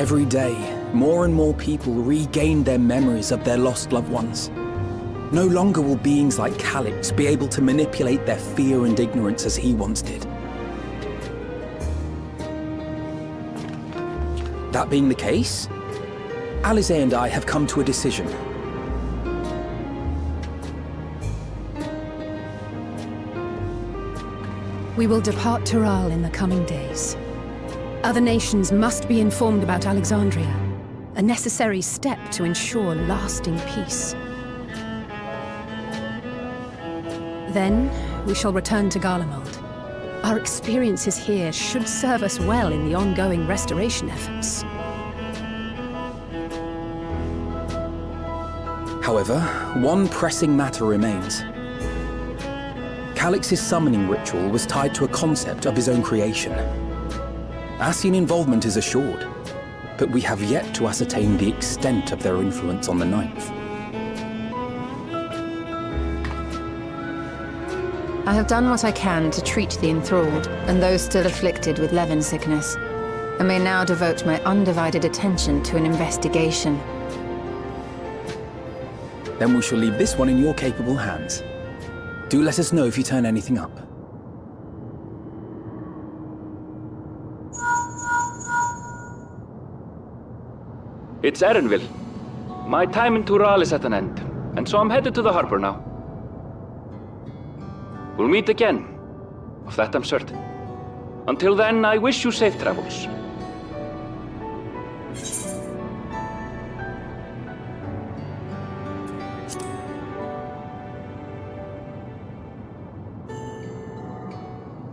Every day, more and more people regain their memories of their lost loved ones. No longer will beings like Calix be able to manipulate their fear and ignorance as he once did. That being the case, Alize and I have come to a decision. We will depart Tural in the coming days. Other nations must be informed about Alexandria, a necessary step to ensure lasting peace. Then, we shall return to Garlemald. Our experiences here should serve us well in the ongoing restoration efforts. However, one pressing matter remains. Calix's summoning ritual was tied to a concept of his own creation. Ascian involvement is assured, but we have yet to ascertain the extent of their influence on the Ninth. I have done what I can to treat the enthralled and those still afflicted with Levin sickness, and may now devote my undivided attention to an investigation. Then we shall leave this one in your capable hands. Do let us know if you turn anything up. It's Erenville. My time in Tural is at an end, and so I'm headed to the harbor now. We'll meet again, of that I'm certain. Until then, I wish you safe travels.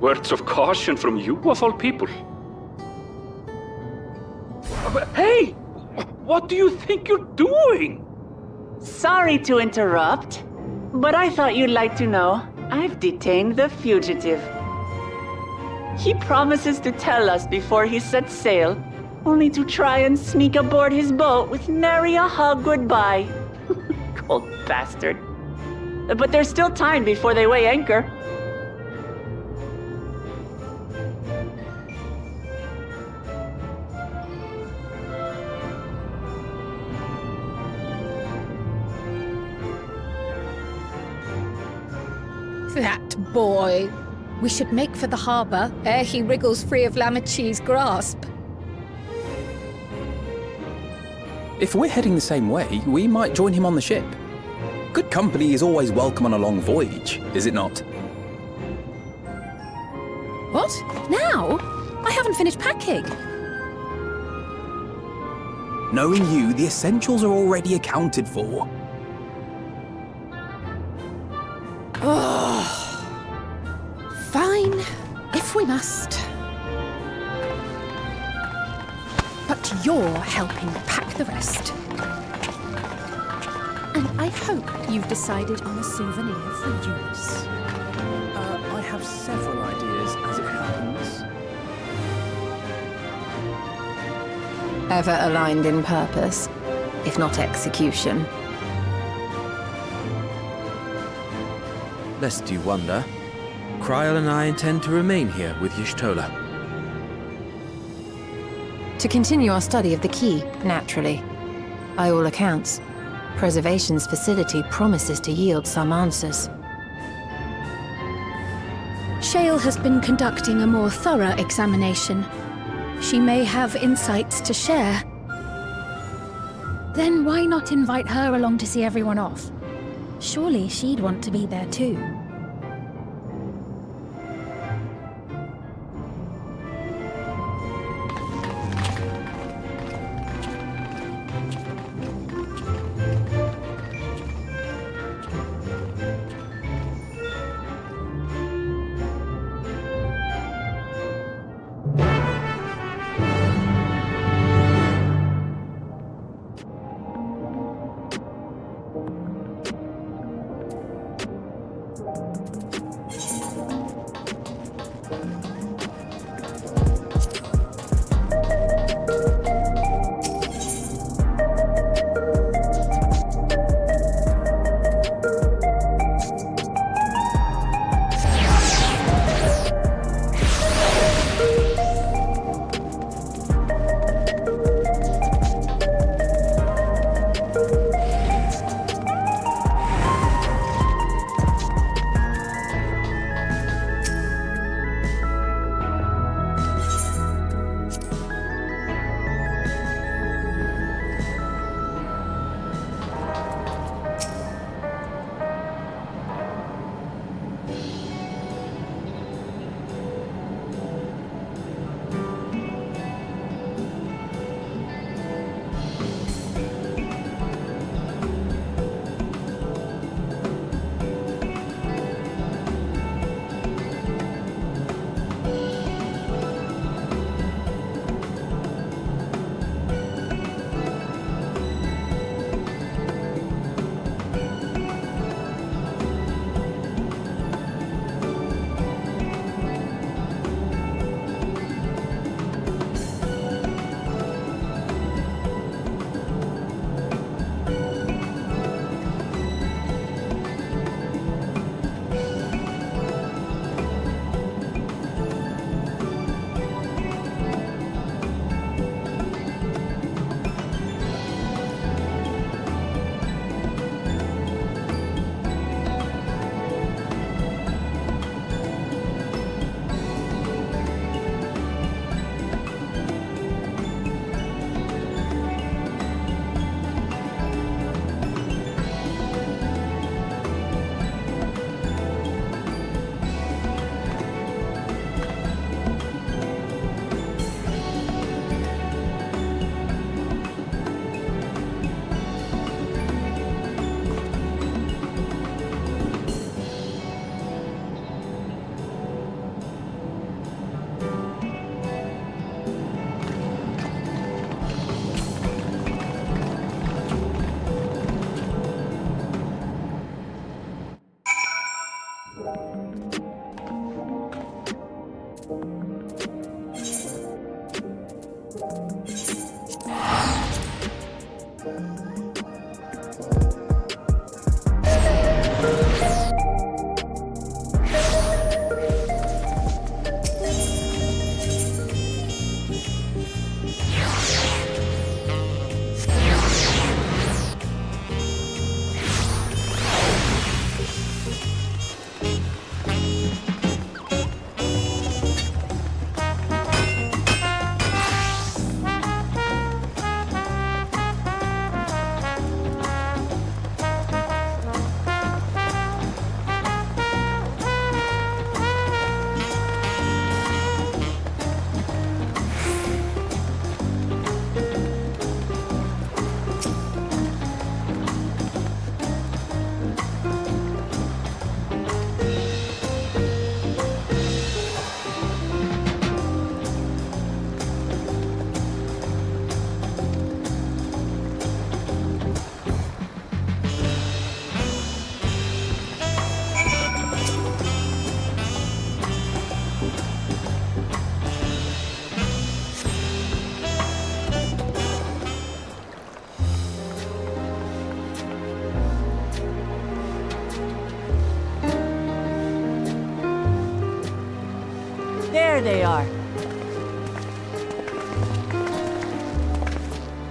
Words of caution from you, of all people. Hey! What do you think you're doing? Sorry to interrupt, but I thought you'd like to know I've detained the fugitive. He promises to tell us before he sets sail, only to try and sneak aboard his boat with nary a hug goodbye. Cold bastard. But there's still time before they weigh anchor. That boy. We should make for the harbor ere he wriggles free of Lamachi's grasp. If we're heading the same way, we might join him on the ship. Good company is always welcome on a long voyage, is it not? What? Now? I haven't finished packing. Knowing you, the essentials are already accounted for. Fine, if we must. But you're helping pack the rest. And I hope you've decided on a souvenir for Eunice. I have several ideas, as it happens. Ever aligned in purpose, if not execution. Lest you wonder, Kryl and I intend to remain here with Y'shtola. To continue our study of the key, naturally. By all accounts, Preservation's facility promises to yield some answers. Shale has been conducting a more thorough examination. She may have insights to share. Then why not invite her along to see everyone off? Surely she'd want to be there too.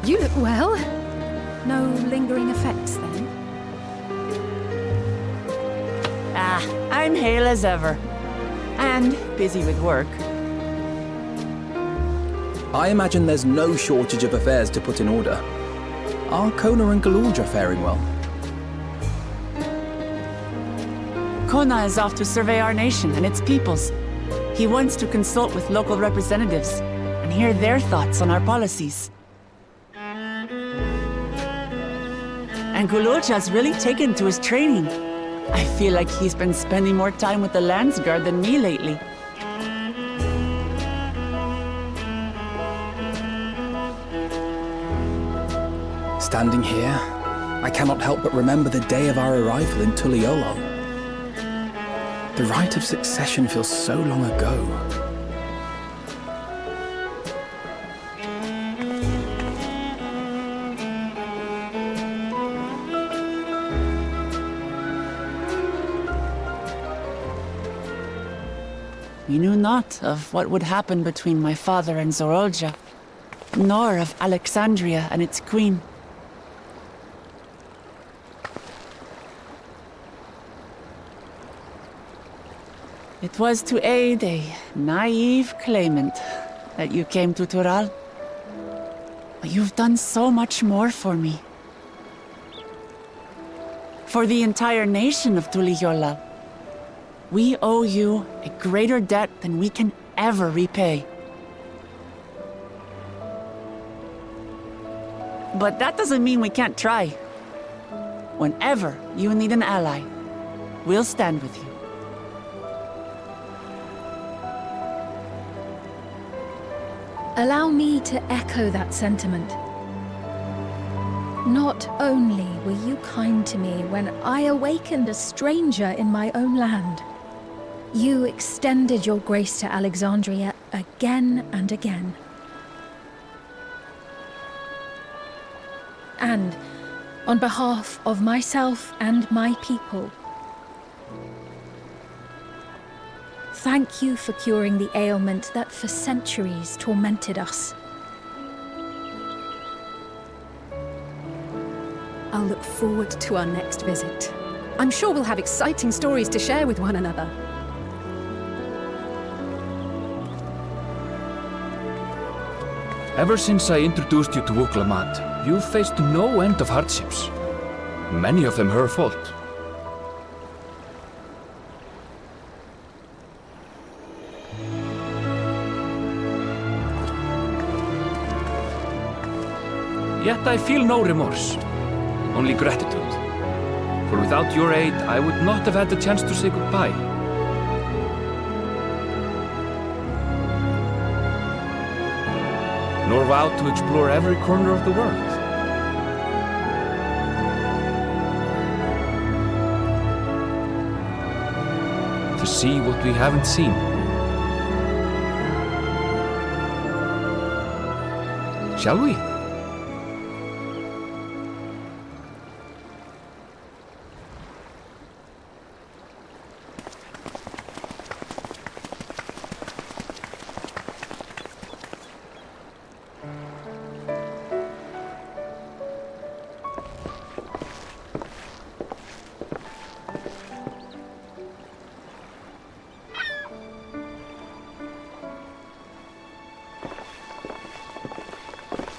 You look well. No lingering effects, then? I'm hale as ever. And busy with work. I imagine there's no shortage of affairs to put in order. Are Kona and Galordra faring well? Kona is off to survey our nation and its peoples. He wants to consult with local representatives and hear their thoughts on our policies. And Galordja's really taken to his training. I feel like he's been spending more time with the Landsguard than me lately. Standing here, I cannot help but remember the day of our arrival in Tuliolo. The rite of succession feels so long ago. We knew not of what would happen between my father and Zorolja, nor of Alexandria and its queen. It was to aid a naive claimant that you came to Tural. But you've done so much more for me. For the entire nation of Tuliyollal. We owe you a greater debt than we can ever repay. But that doesn't mean we can't try. Whenever you need an ally, we'll stand with you. Allow me to echo that sentiment. Not only were you kind to me when I awakened a stranger in my own land, you extended your grace to Alexandria again and again. And on behalf of myself and my people, thank you for curing the ailment that for centuries tormented us. I'll look forward to our next visit. I'm sure we'll have exciting stories to share with one another. Ever since I introduced you to Uklamat, you've faced no end of hardships. Many of them her fault. Yet I feel no remorse, only gratitude. For without your aid, I would not have had the chance to say goodbye. Nor vowed to explore every corner of the world. To see what we haven't seen. Shall we?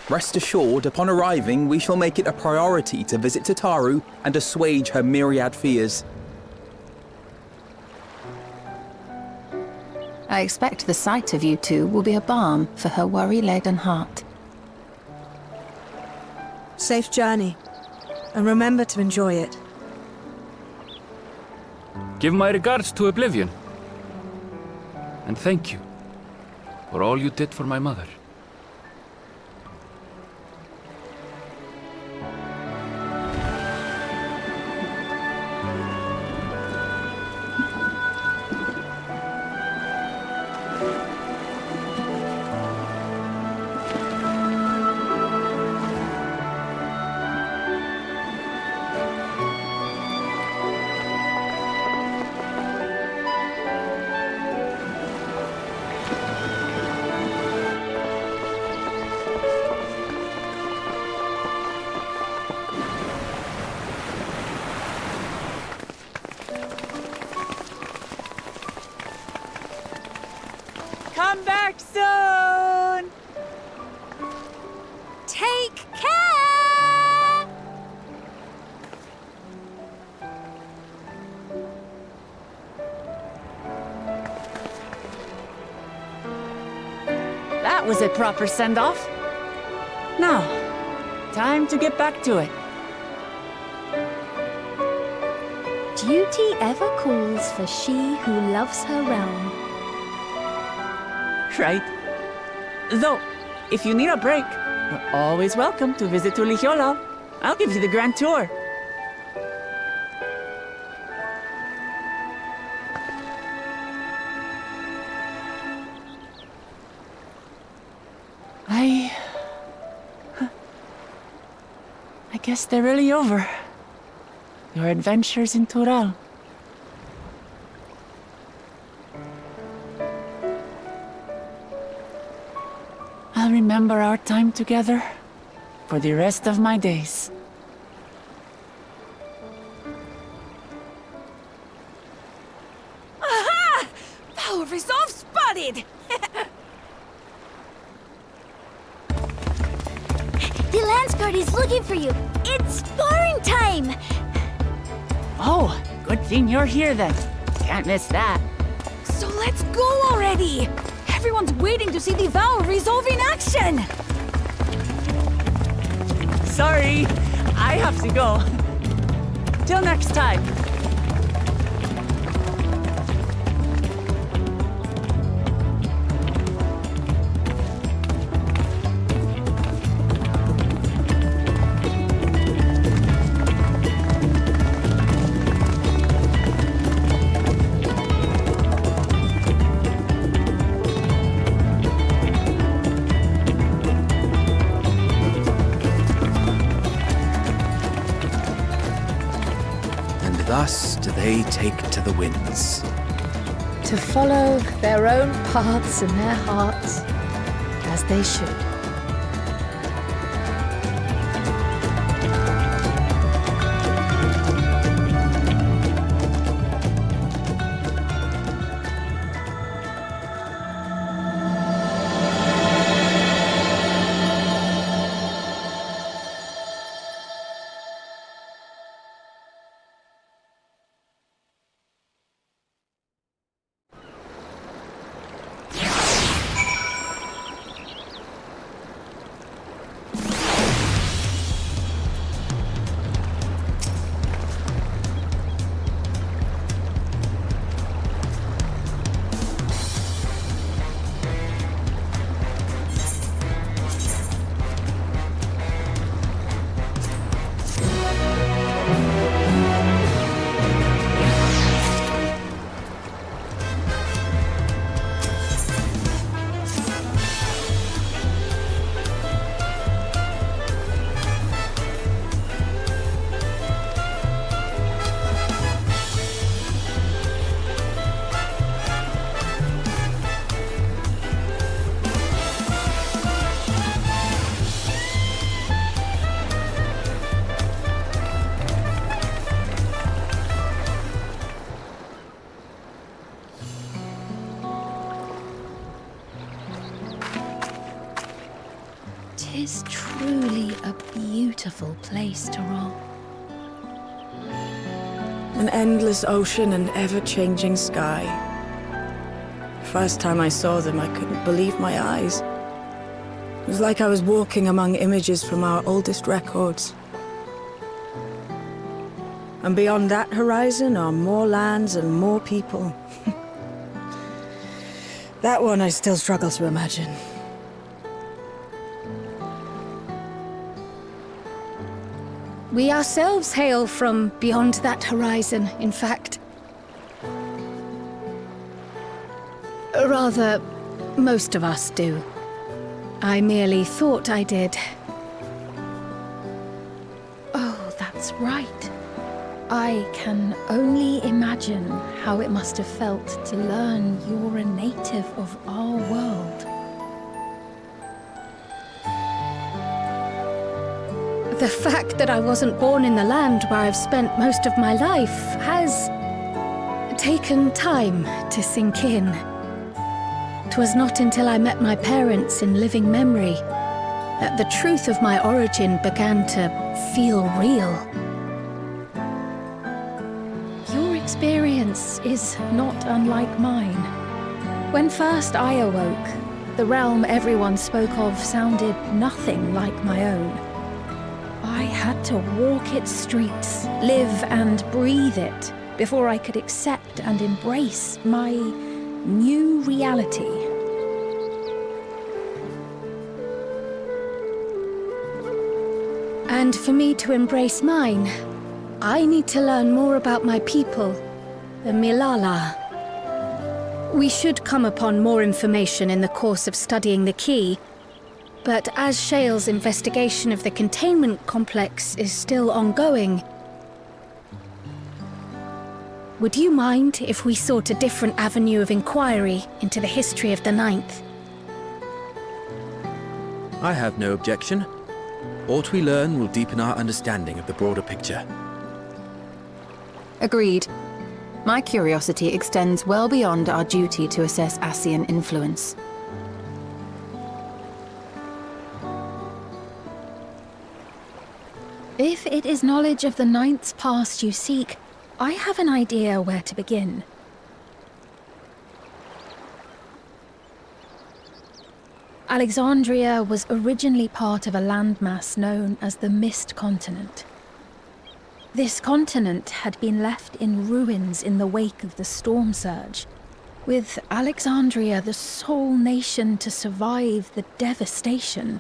Rest assured, upon arriving, we shall make it a priority to visit Tataru and assuage her myriad fears. I expect the sight of you two will be a balm for her worry-laden heart. Safe journey, and remember to enjoy it. Give my regards to Oblivion. And thank you for all you did for my mother. Come back soon! Take care! That was a proper send-off. Now, time to get back to it. Duty ever calls for she who loves her realm. Right. Though, if you need a break, you're always welcome to visit Tulihiola. I'll give you the grand tour. I guess they're really over. Your adventures in Tural. I'll remember our time together for the rest of my days. Aha! Power resolve spotted! The Landsguard is looking for you. It's sparring time! Oh, good thing you're here then. Can't miss that. So let's go already! Everyone's waiting to see the Vow resolve in action! Sorry, I have to go. Till next time. Thus do they take to the winds. To follow their own paths in their hearts, as they should. Tis truly a beautiful place to roll. An endless ocean and ever-changing sky. First time I saw them, I couldn't believe my eyes. It was like I was walking among images from our oldest records. And beyond that horizon are more lands and more people. That one I still struggle to imagine. We ourselves hail from beyond that horizon, in fact. Rather, most of us do. I merely thought I did. Oh, that's right. I can only imagine how it must have felt to learn you're a native of our world. The fact that I wasn't born in the land where I've spent most of my life has taken time to sink in. It was not until I met my parents in living memory that the truth of my origin began to feel real. Your experience is not unlike mine. When first I awoke, the realm everyone spoke of sounded nothing like my own. I had to walk its streets, live and breathe it, before I could accept and embrace my new reality. And for me to embrace mine, I need to learn more about my people, the Milala. We should come upon more information in the course of studying the key, but as Shale's investigation of the containment complex is still ongoing, would you mind if we sought a different avenue of inquiry into the history of the Ninth? I have no objection. What we learn will deepen our understanding of the broader picture. Agreed. My curiosity extends well beyond our duty to assess Ascian influence. If it is knowledge of the Ninth's past you seek, I have an idea where to begin. Alexandria was originally part of a landmass known as the Mist Continent. This continent had been left in ruins in the wake of the storm surge, with Alexandria the sole nation to survive the devastation.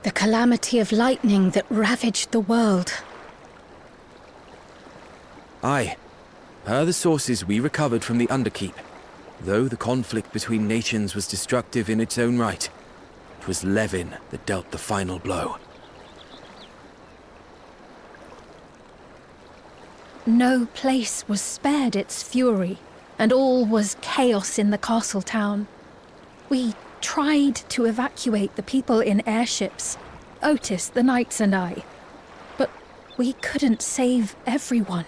The calamity of lightning that ravaged the world. Aye. Per the sources we recovered from the Underkeep, though the conflict between nations was destructive in its own right, it was Levin that dealt the final blow. No place was spared its fury, and all was chaos in the castle town. We tried to evacuate the people in airships, Otis, the knights and I, but we couldn't save everyone.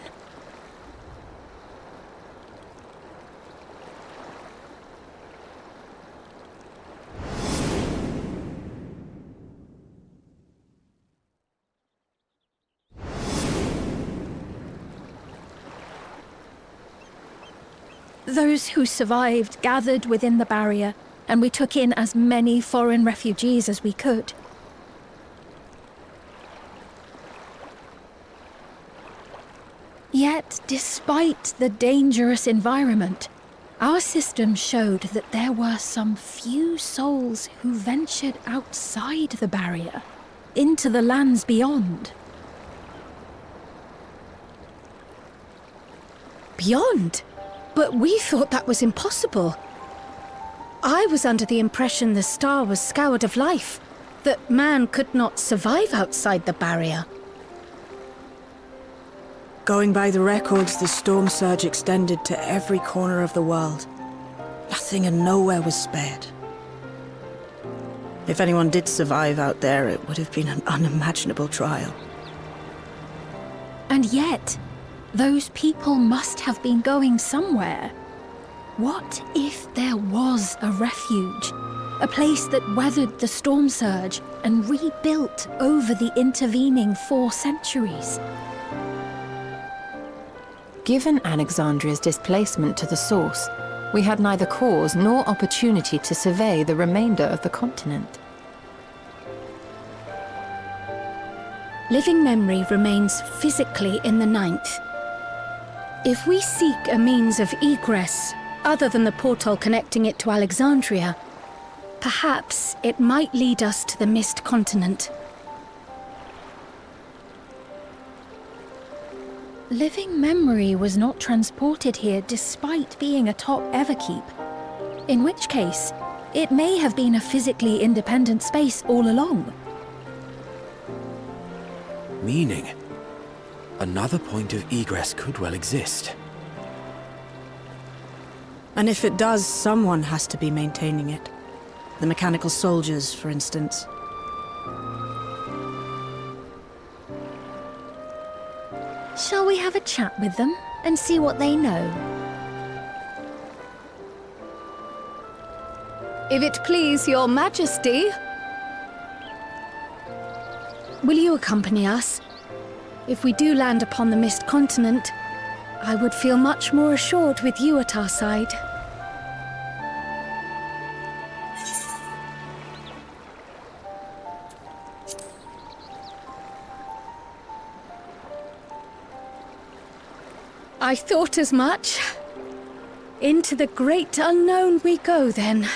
Those who survived gathered within the barrier, and we took in as many foreign refugees as we could. Yet, despite the dangerous environment, our system showed that there were some few souls who ventured outside the barrier, into the lands beyond. Beyond? But we thought that was impossible. I was under the impression the star was scoured of life, that man could not survive outside the barrier. Going by the records, the storm surge extended to every corner of the world. Nothing and nowhere was spared. If anyone did survive out there, it would have been an unimaginable trial. And yet, those people must have been going somewhere. What if there was a refuge? A place that weathered the storm surge and rebuilt over the intervening 4 centuries? Given Alexandria's displacement to the source, we had neither cause nor opportunity to survey the remainder of the continent. Living memory remains physically in the Ninth. If we seek a means of egress, other than the portal connecting it to Alexandria, perhaps it might lead us to the Mist Continent. Living memory was not transported here despite being atop Everkeep. In which case, it may have been a physically independent space all along. Meaning, another point of egress could well exist. And if it does, someone has to be maintaining it. The mechanical soldiers, for instance. Shall we have a chat with them and see what they know? If it please your majesty. Will you accompany us? If we do land upon the Mist Continent, I would feel much more assured with you at our side. I thought as much. Into the great unknown we go, then.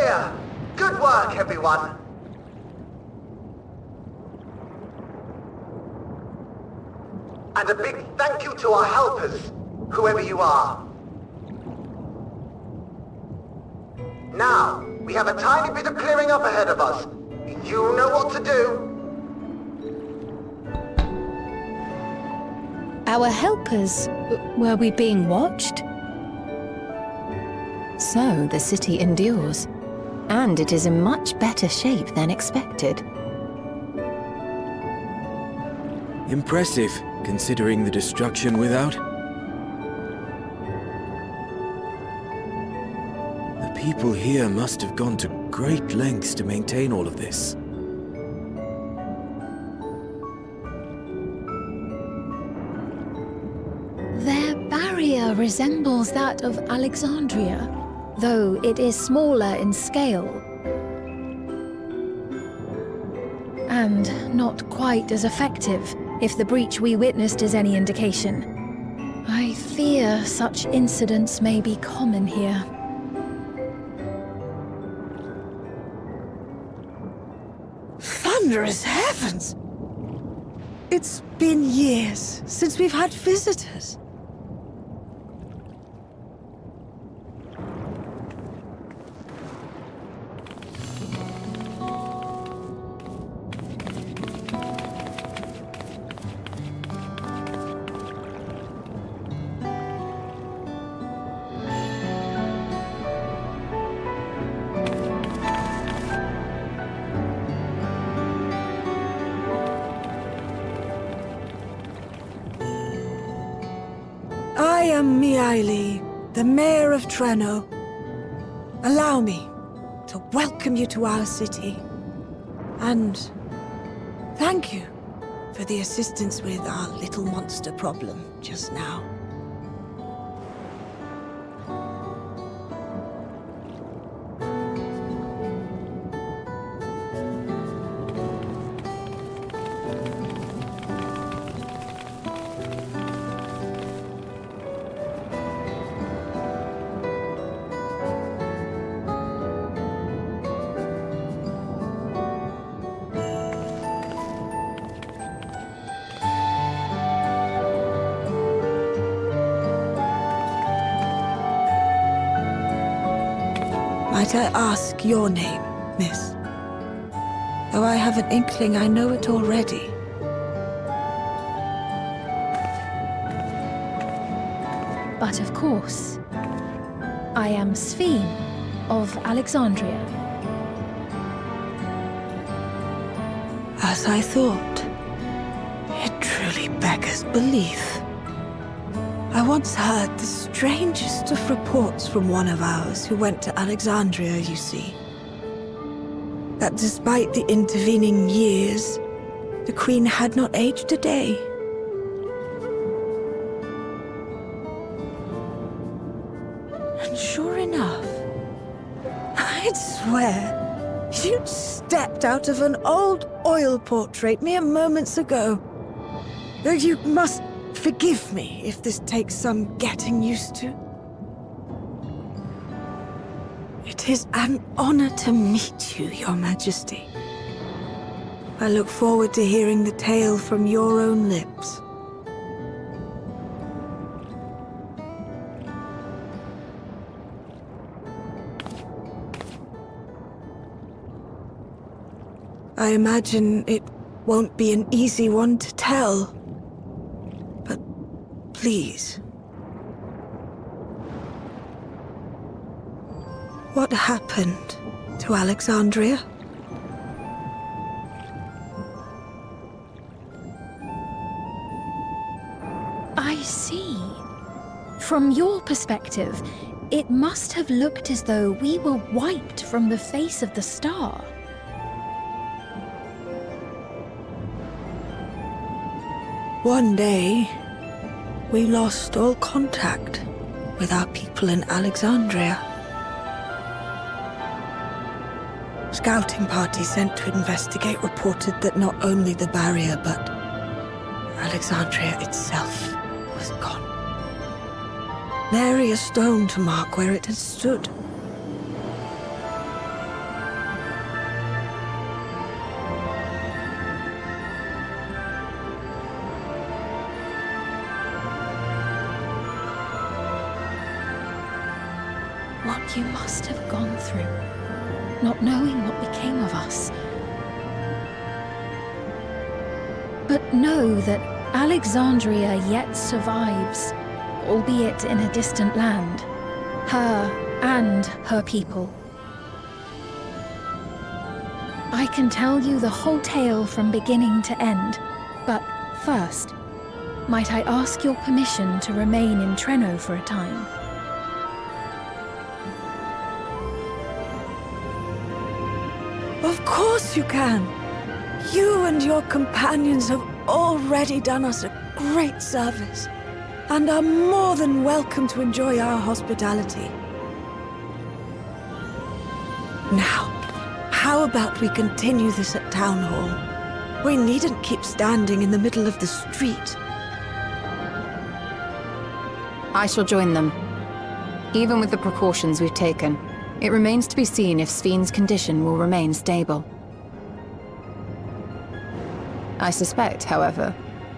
clear. Good work, everyone. And a big thank you to our helpers, whoever you are. Now, we have a tiny bit of clearing up ahead of us. You know what to do. Our helpers? Were we being watched? So the city endures. And it is in much better shape than expected. Impressive, considering the destruction without. The people here must have gone to great lengths to maintain all of this. Their barrier resembles that of Alexandria, though it is smaller in scale. And not quite as effective, if the breach we witnessed is any indication. I fear such incidents may be common here. Thunderous heavens! It's been years since we've had visitors. I am Miaili, the Mayor of Treno. Allow me to welcome you to our city. And thank you for the assistance with our little monster problem just now. Might I ask your name, miss? Though I have an inkling I know it already. But of course, I am Sphene of Alexandria. As I thought. It truly beggars belief. I once heard the strangest of reports from one of ours who went to Alexandria, you see. That despite the intervening years, the Queen had not aged a day. And sure enough, I'd swear you'd stepped out of an old oil portrait mere moments ago. Though you must forgive me if this takes some getting used to. It is an honor to meet you, Your Majesty. I look forward to hearing the tale from your own lips. I imagine it won't be an easy one to tell. But please. What happened to Alexandria? I see. From your perspective, it must have looked as though we were wiped from the face of the star. One day, we lost all contact with our people in Alexandria. Scouting parties sent to investigate reported that not only the barrier, but Alexandria itself was gone. Nary a stone to mark where it had stood. you must have gone through, not knowing what became of us. But know that Alexandria yet survives, albeit in a distant land. Her and her people. I can tell you the whole tale from beginning to end, but first, might I ask your permission to remain in Treno for a time? Of course you can. You and your companions have already done us a great service, and are more than welcome to enjoy our hospitality. Now, how about we continue this at Town Hall? We needn't keep standing in the middle of the street. I shall join them. Even with the precautions we've taken, it remains to be seen if Sven's condition will remain stable. I suspect, however,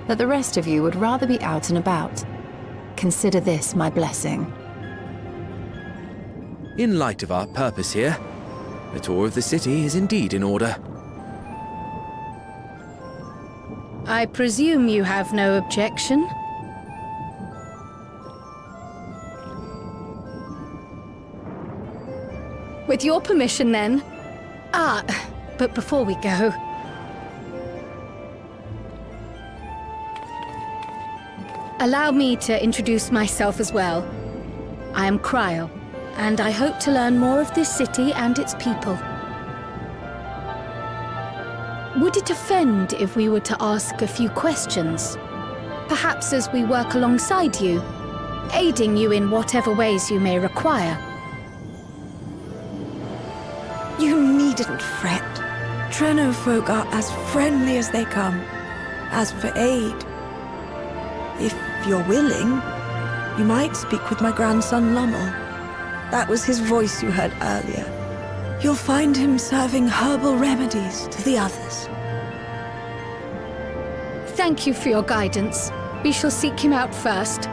that the rest of you would rather be out and about. Consider this my blessing. In light of our purpose here, a tour of the city is indeed in order. I presume you have no objection? With your permission, then. But before we go... Allow me to introduce myself as well. I am Cryle, and I hope to learn more of this city and its people. Would it offend if we were to ask a few questions? Perhaps as we work alongside you, aiding you in whatever ways you may require. You needn't fret. Treno folk are as friendly as they come. As for aid, if you're willing, you might speak with my grandson Lummel. That was his voice you heard earlier. You'll find him serving herbal remedies to the others. Thank you for your guidance. We shall seek him out first.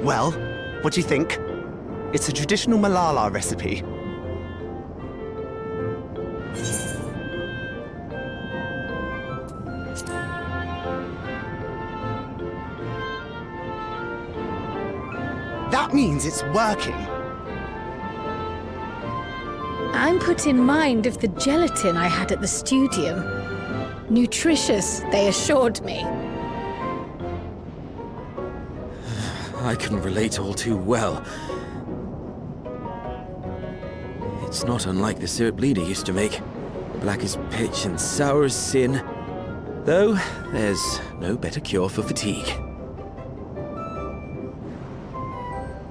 Well, what do you think? It's a traditional Malala recipe. That means it's working. I'm put in mind of the gelatin I had at the studium. Nutritious, they assured me. I can relate all too well. It's not unlike the syrup Leader used to make. Black as pitch and sour as sin. Though, there's no better cure for fatigue.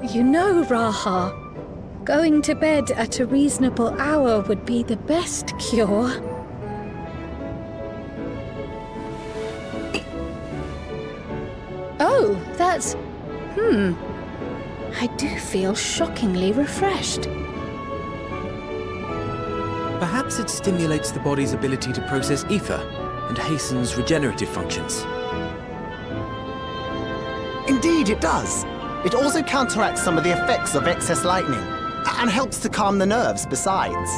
You know, Raha, going to bed at a reasonable hour would be the best cure. Oh, that's... I do feel shockingly refreshed. Perhaps it stimulates the body's ability to process ether and hastens regenerative functions. Indeed, it does. It also counteracts some of the effects of excess lightning, and helps to calm the nerves besides.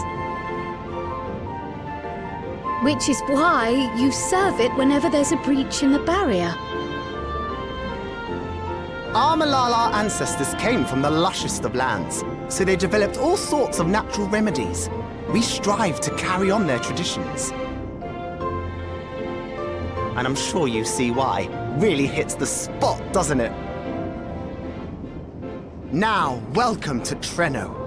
Which is why you serve it whenever there's a breach in the barrier. Our Malala ancestors came from the lushest of lands, so they developed all sorts of natural remedies. We strive to carry on their traditions. And I'm sure you see why. Really hits the spot, doesn't it? Now, welcome to Treno.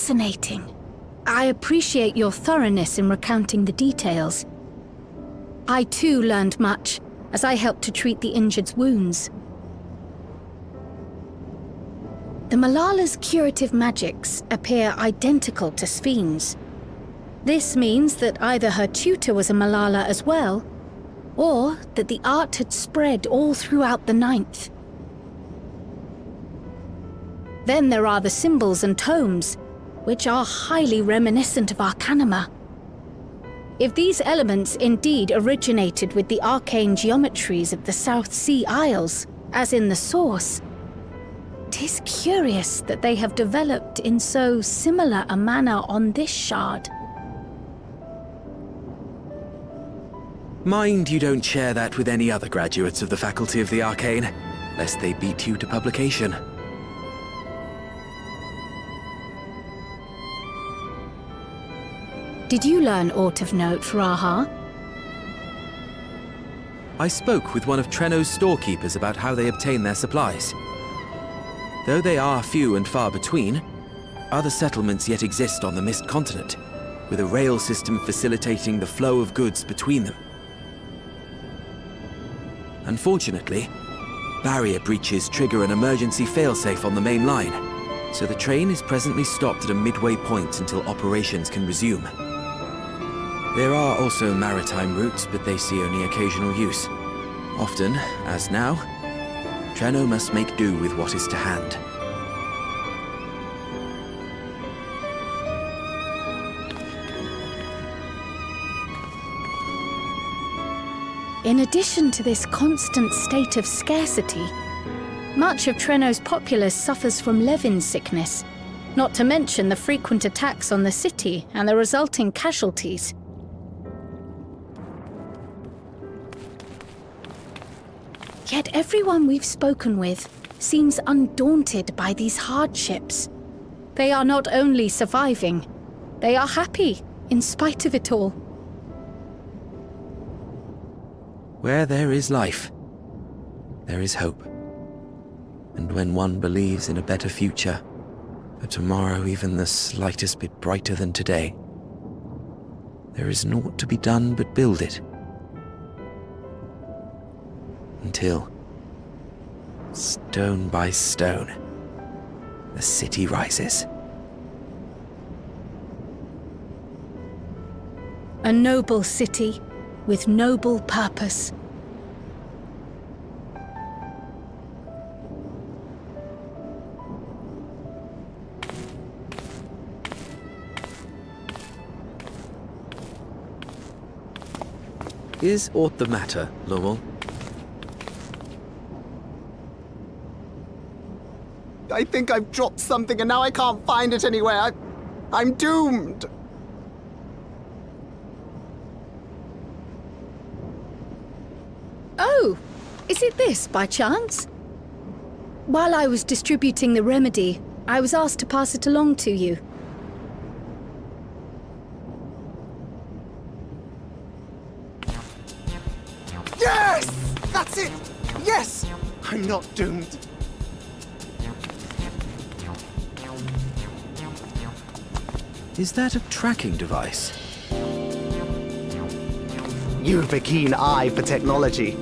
fascinating. I appreciate your thoroughness in recounting the details. I too learned much, as I helped to treat the injured's wounds. The Malala's curative magics appear identical to Sphne's. This means that either her tutor was a Malala as well, or that the art had spread all throughout the Ninth. Then there are the symbols and tomes, which are highly reminiscent of Arcanima. If these elements indeed originated with the arcane geometries of the South Sea Isles, as in the source, 'tis curious that they have developed in so similar a manner on this shard. Mind you don't share that with any other graduates of the Faculty of the Arcane, lest they beat you to publication. Did you learn aught of note, Raha? I spoke with one of Treno's storekeepers about how they obtain their supplies. Though they are few and far between, other settlements yet exist on the Mist Continent, with a rail system facilitating the flow of goods between them. Unfortunately, barrier breaches trigger an emergency failsafe on the main line, so the train is presently stopped at a midway point until operations can resume. There are also maritime routes, but they see only occasional use. Often, as now, Treno must make do with what is to hand. In addition to this constant state of scarcity, much of Treno's populace suffers from Levin sickness, not to mention the frequent attacks on the city and the resulting casualties. Yet everyone we've spoken with seems undaunted by these hardships. They are not only surviving, they are happy in spite of it all. Where there is life, there is hope. And when one believes in a better future, a tomorrow even the slightest bit brighter than today, there is naught to be done but build it. Until, stone by stone, the city rises. A noble city with noble purpose. Is aught the matter, Lowell? I think I've dropped something and now I can't find it anywhere. I'm doomed. Oh, is it this by chance? While I was distributing the remedy, I was asked to pass it along to you. Yes! That's it! Yes! I'm not doomed. Is that a tracking device? You've a keen eye for technology.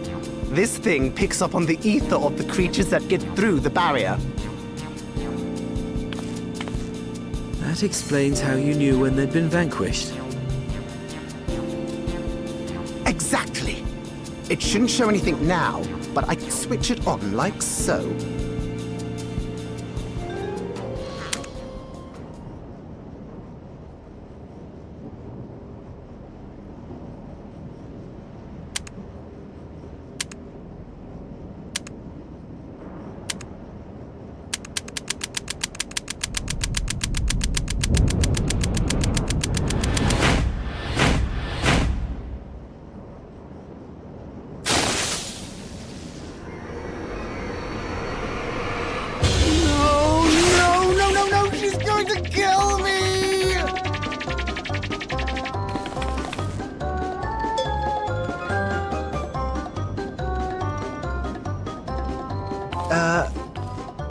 This thing picks up on the ether of the creatures that get through the barrier. That explains how you knew when they'd been vanquished. Exactly. It shouldn't show anything now, but I can switch it on like so.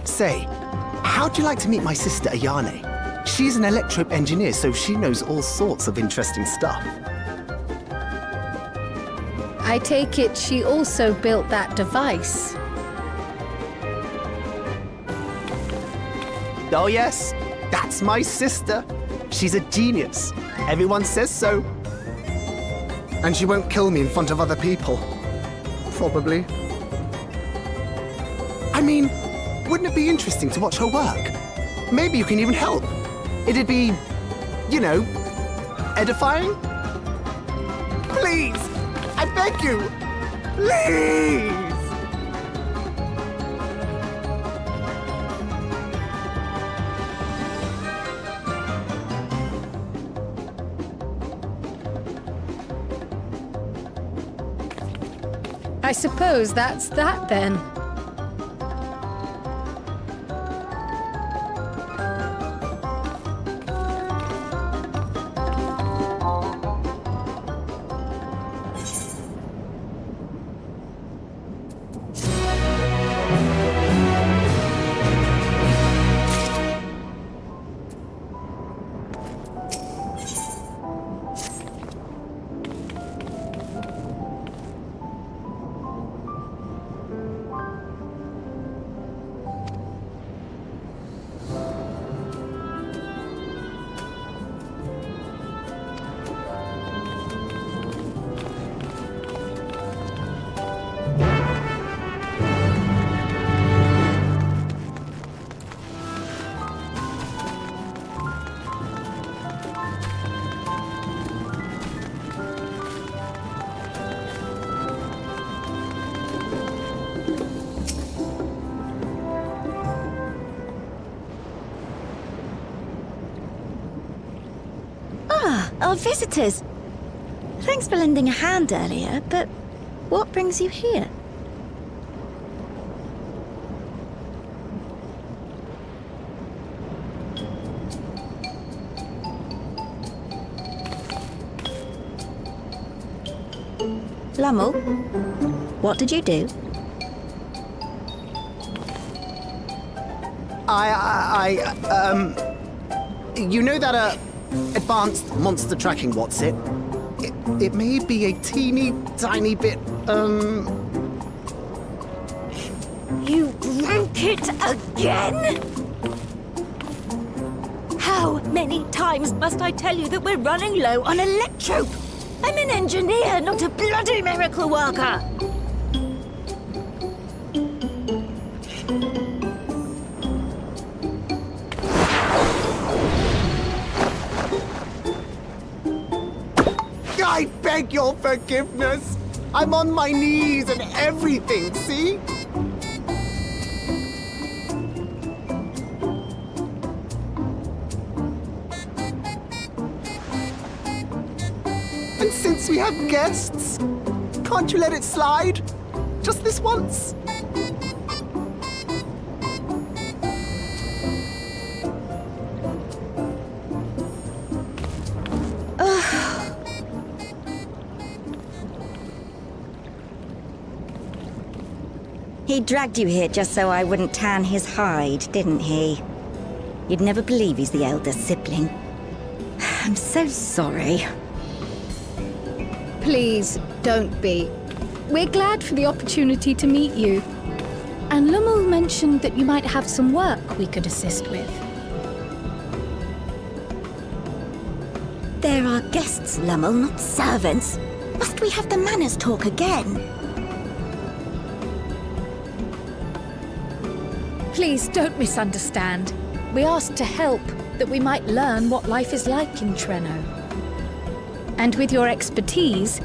Say, how'd you like to meet my sister Ayane? She's an electrope engineer, so she knows all sorts of interesting stuff. I take it she also built that device. Oh yes, that's my sister. She's a genius. Everyone says so. And she won't kill me in front of other people. Probably. I mean, wouldn't it be interesting to watch her work? Maybe you can even help. It'd be, you know, edifying? Please! I beg you! Please! I suppose that's that then. Our visitors. Thanks for lending a hand earlier, but what brings you here? Lummel, what did you do? You know that, advanced monster tracking, what's it? It may be a teeny tiny bit, You broke it again? How many times must I tell you that we're running low on electrope? I'm an engineer, not a bloody miracle worker! I beg your forgiveness! I'm on my knees and everything, see? And since we have guests, can't you let it slide? Just this once? He dragged you here just so I wouldn't tan his hide, didn't he? You'd never believe he's the elder sibling. I'm so sorry. Please, don't be. We're glad for the opportunity to meet you. And Lummel mentioned that you might have some work we could assist with. There are guests, Lummel, not servants. Must we have the manners talk again? Please don't misunderstand. We asked to help, that we might learn what life is like in Treno. And with your expertise,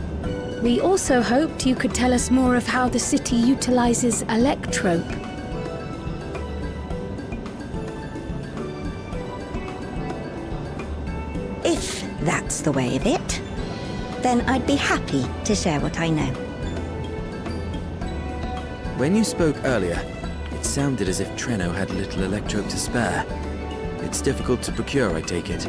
we also hoped you could tell us more of how the city utilizes electrope. If that's the way of it, then I'd be happy to share what I know. When you spoke earlier, it sounded as if Treno had little electrope to spare. It's difficult to procure, I take it.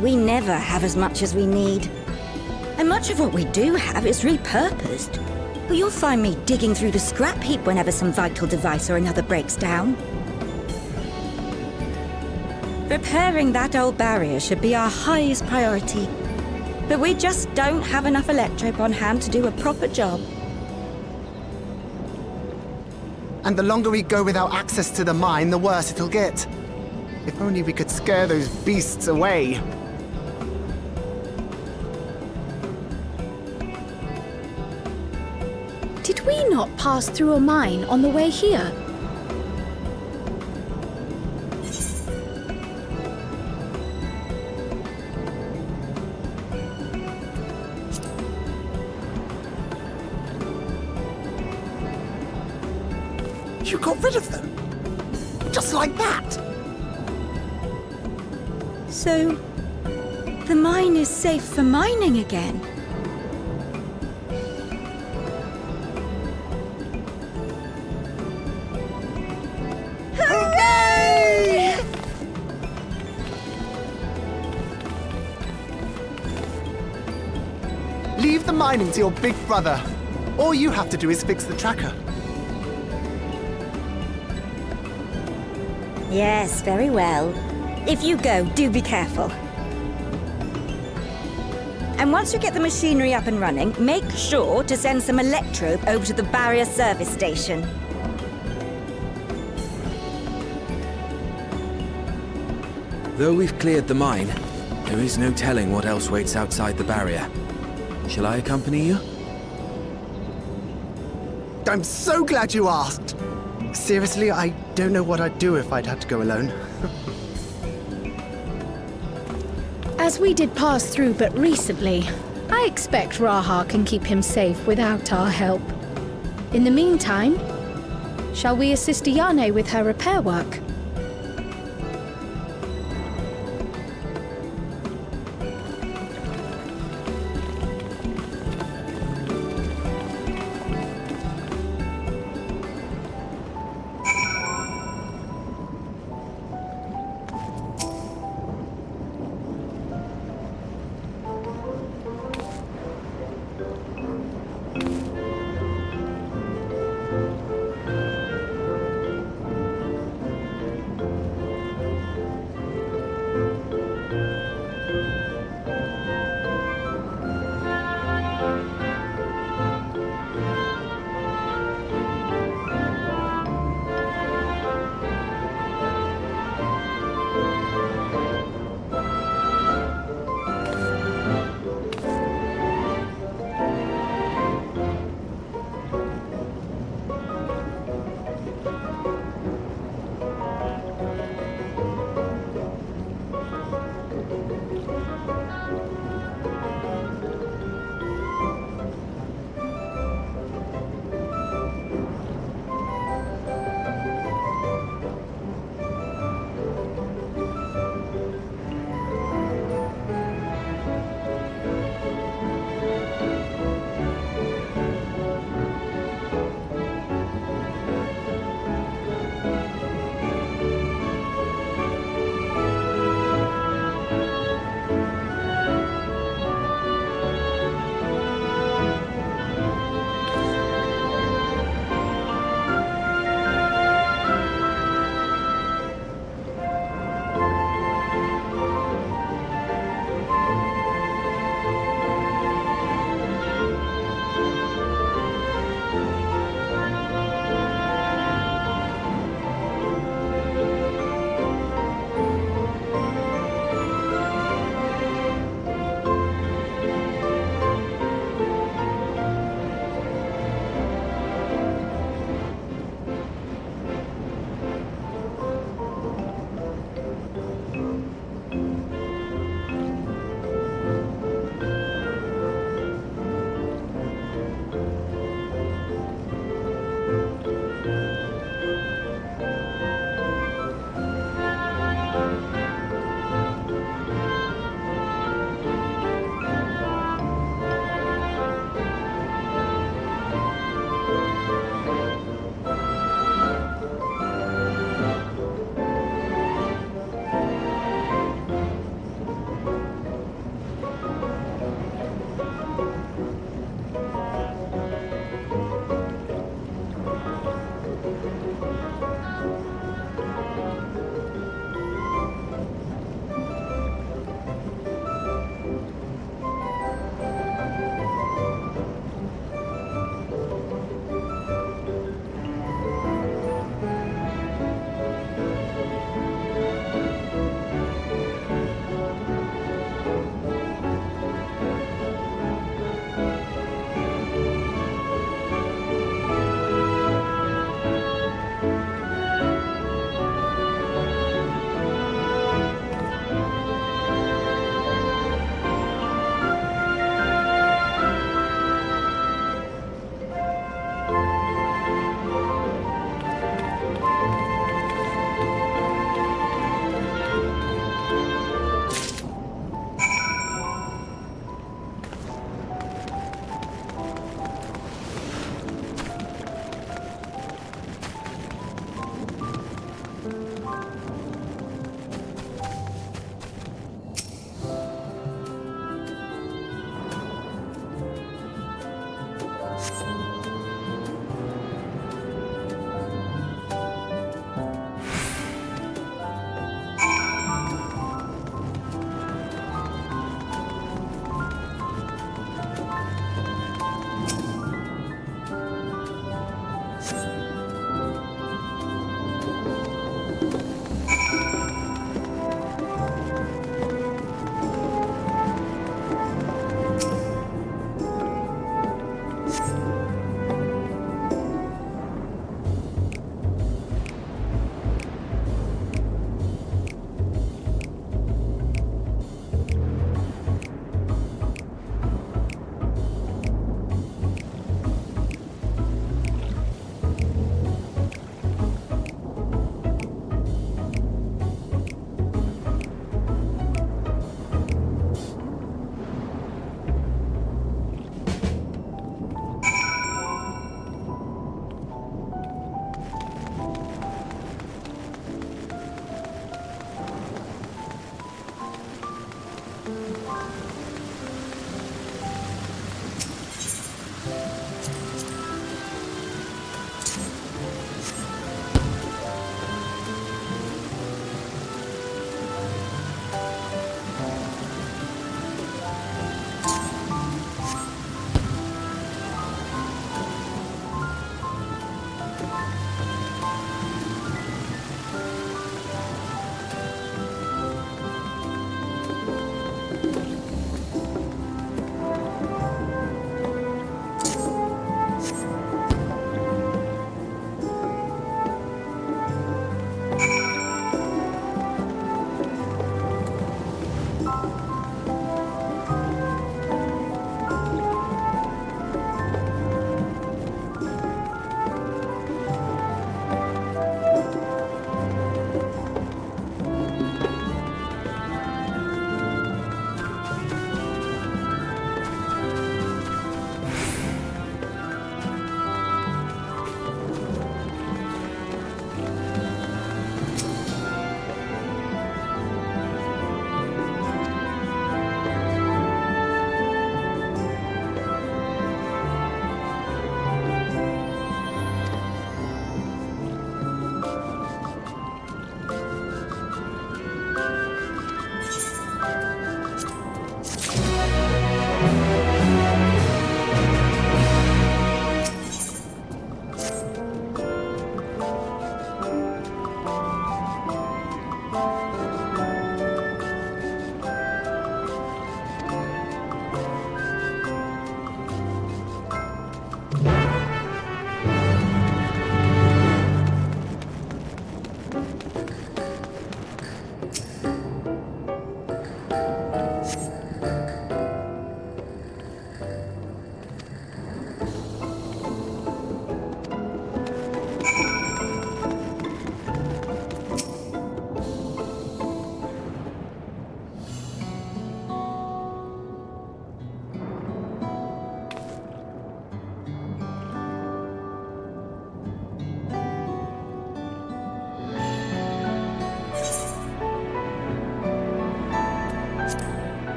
We never have as much as we need. And much of what we do have is repurposed. You'll find me digging through the scrap heap whenever some vital device or another breaks down. Repairing that old barrier should be our highest priority. But we just don't have enough electrope on hand to do a proper job. And the longer we go without access to the mine, the worse it'll get. If only we could scare those beasts away. Did we not pass through a mine on the way here? You got rid of them? Just like that? So, the mine is safe for mining again? Hooray! Leave the mining to your big brother. All you have to do is fix the tracker. Yes, very well. If you go, do be careful. And once you get the machinery up and running, make sure to send some electrope over to the barrier service station. Though we've cleared the mine, there is no telling what else waits outside the barrier. Shall I accompany you? I'm so glad you asked. Seriously, I don't know what I'd do if I'd had to go alone. As we did pass through but recently, I expect Raha can keep him safe without our help. In the meantime, shall we assist Ayane with her repair work?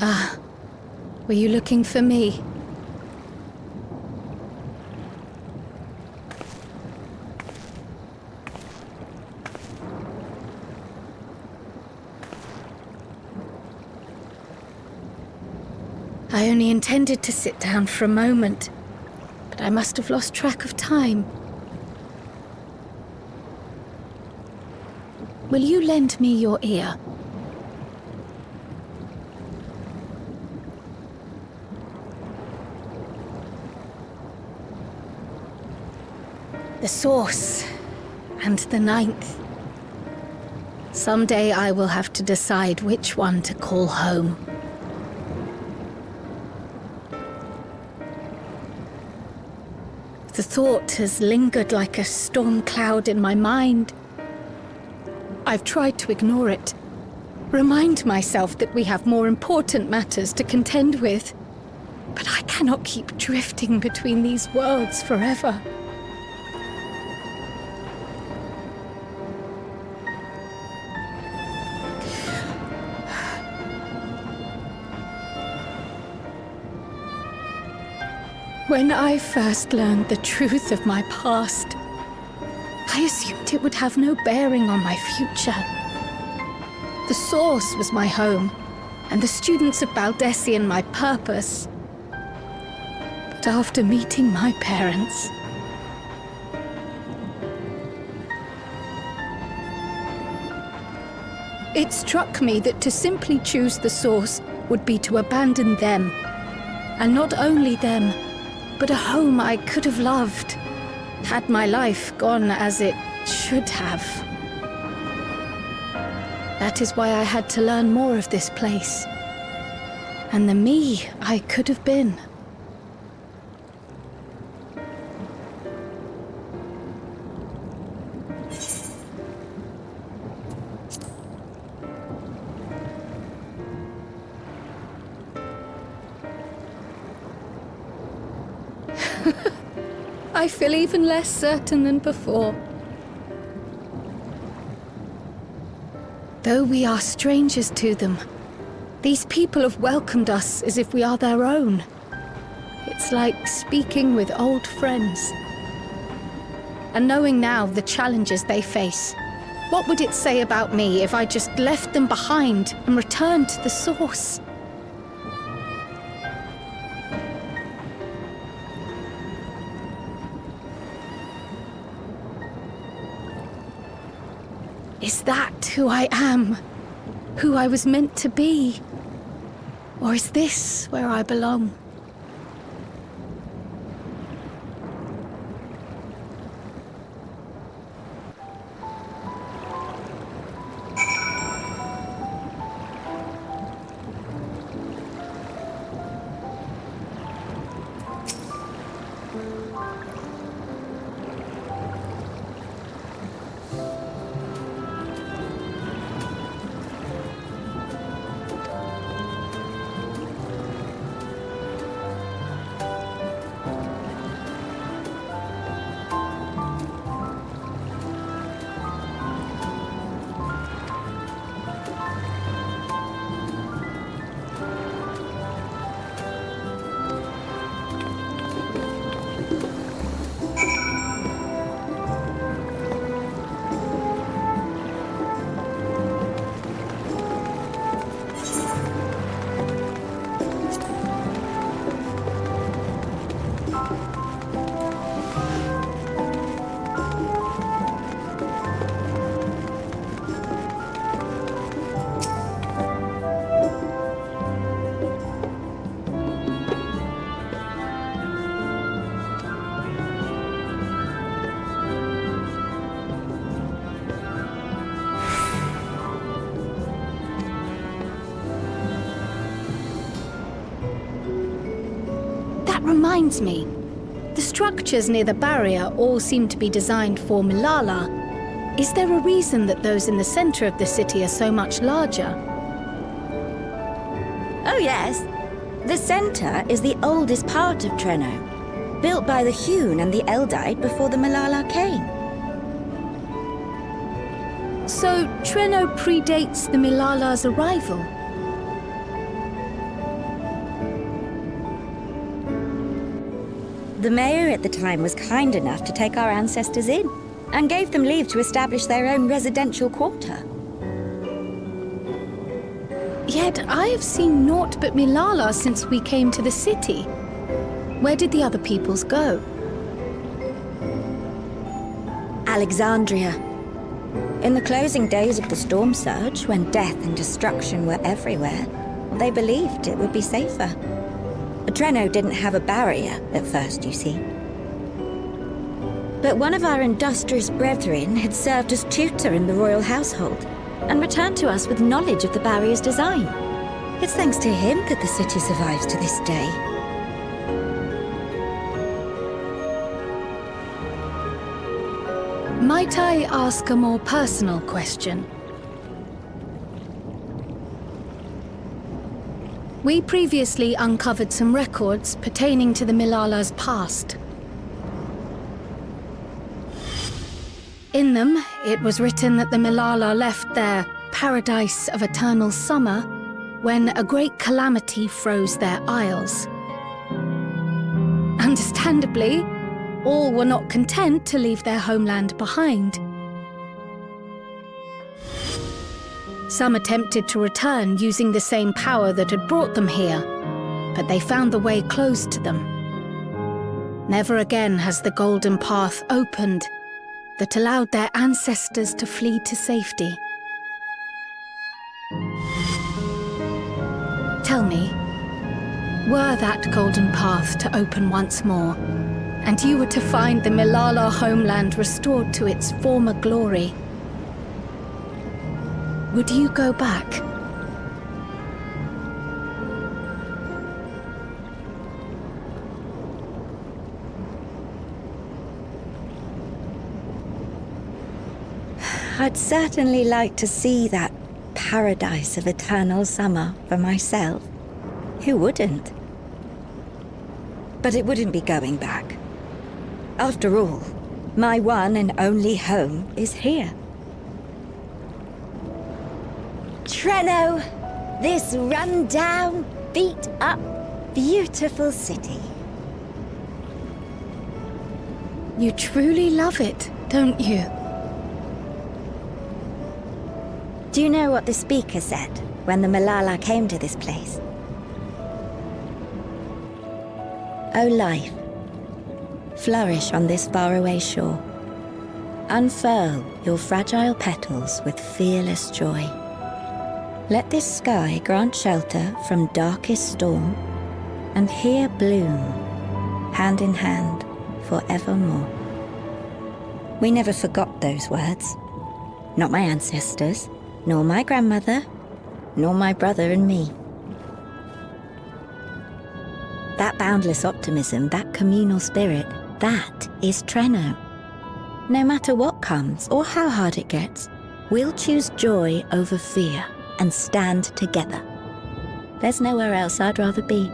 Ah, were you looking for me? I only intended to sit down for a moment, but I must have lost track of time. Will you lend me your ear? The source, and the ninth. Someday I will have to decide which one to call home. The thought has lingered like a storm cloud in my mind. I've tried to ignore it, remind myself that we have more important matters to contend with. But I cannot keep drifting between these worlds forever. When I first learned the truth of my past, I assumed it would have no bearing on my future. The Source was my home, and the students of Baldessian my purpose. But after meeting my parents, it struck me that to simply choose the Source would be to abandon them. And not only them, but a home I could have loved, had my life gone as it should have. That is why I had to learn more of this place, and the me I could have been. I feel even less certain than before. Though we are strangers to them, these people have welcomed us as if we are their own. It's like speaking with old friends. And knowing now the challenges they face, what would it say about me if I just left them behind and returned to the Source? Is that who I am? Who I was meant to be? Or is this where I belong? Reminds me, the structures near the barrier all seem to be designed for Milala. Is there a reason that those in the center of the city are so much larger? Oh yes. The center is the oldest part of Treno, built by the Hewn and the Eldite before the Milala came. So Treno predates the Milala's arrival? The mayor at the time was kind enough to take our ancestors in, and gave them leave to establish their own residential quarter. Yet I have seen naught but Milala since we came to the city. Where did the other peoples go? Alexandria. In the closing days of the Storm Surge, when death and destruction were everywhere, they believed it would be safer. Treno didn't have a barrier at first, you see. But one of our industrious brethren had served as tutor in the royal household, and returned to us with knowledge of the barrier's design. It's thanks to him that the city survives to this day. Might I ask a more personal question? We previously uncovered some records pertaining to the Milala's past. In them, it was written that the Milala left their paradise of eternal summer when a great calamity froze their isles. Understandably, all were not content to leave their homeland behind. Some attempted to return using the same power that had brought them here, but they found the way closed to them. Never again has the golden path opened that allowed their ancestors to flee to safety. Tell me, were that golden path to open once more, and you were to find the Milala homeland restored to its former glory, would you go back? I'd certainly like to see that paradise of eternal summer for myself. Who wouldn't? But it wouldn't be going back. After all, my one and only home is here. Treno, this run-down, beat-up, beautiful city. You truly love it, don't you? Do you know what the speaker said when the Milala came to this place? O life, flourish on this faraway shore. Unfurl your fragile petals with fearless joy. Let this sky grant shelter from darkest storm, and here bloom, hand in hand, forevermore. We never forgot those words. Not my ancestors, nor my grandmother, nor my brother and me. That boundless optimism, that communal spirit, that is Treno. No matter what comes or how hard it gets, we'll choose joy over fear and stand together. There's nowhere else I'd rather be.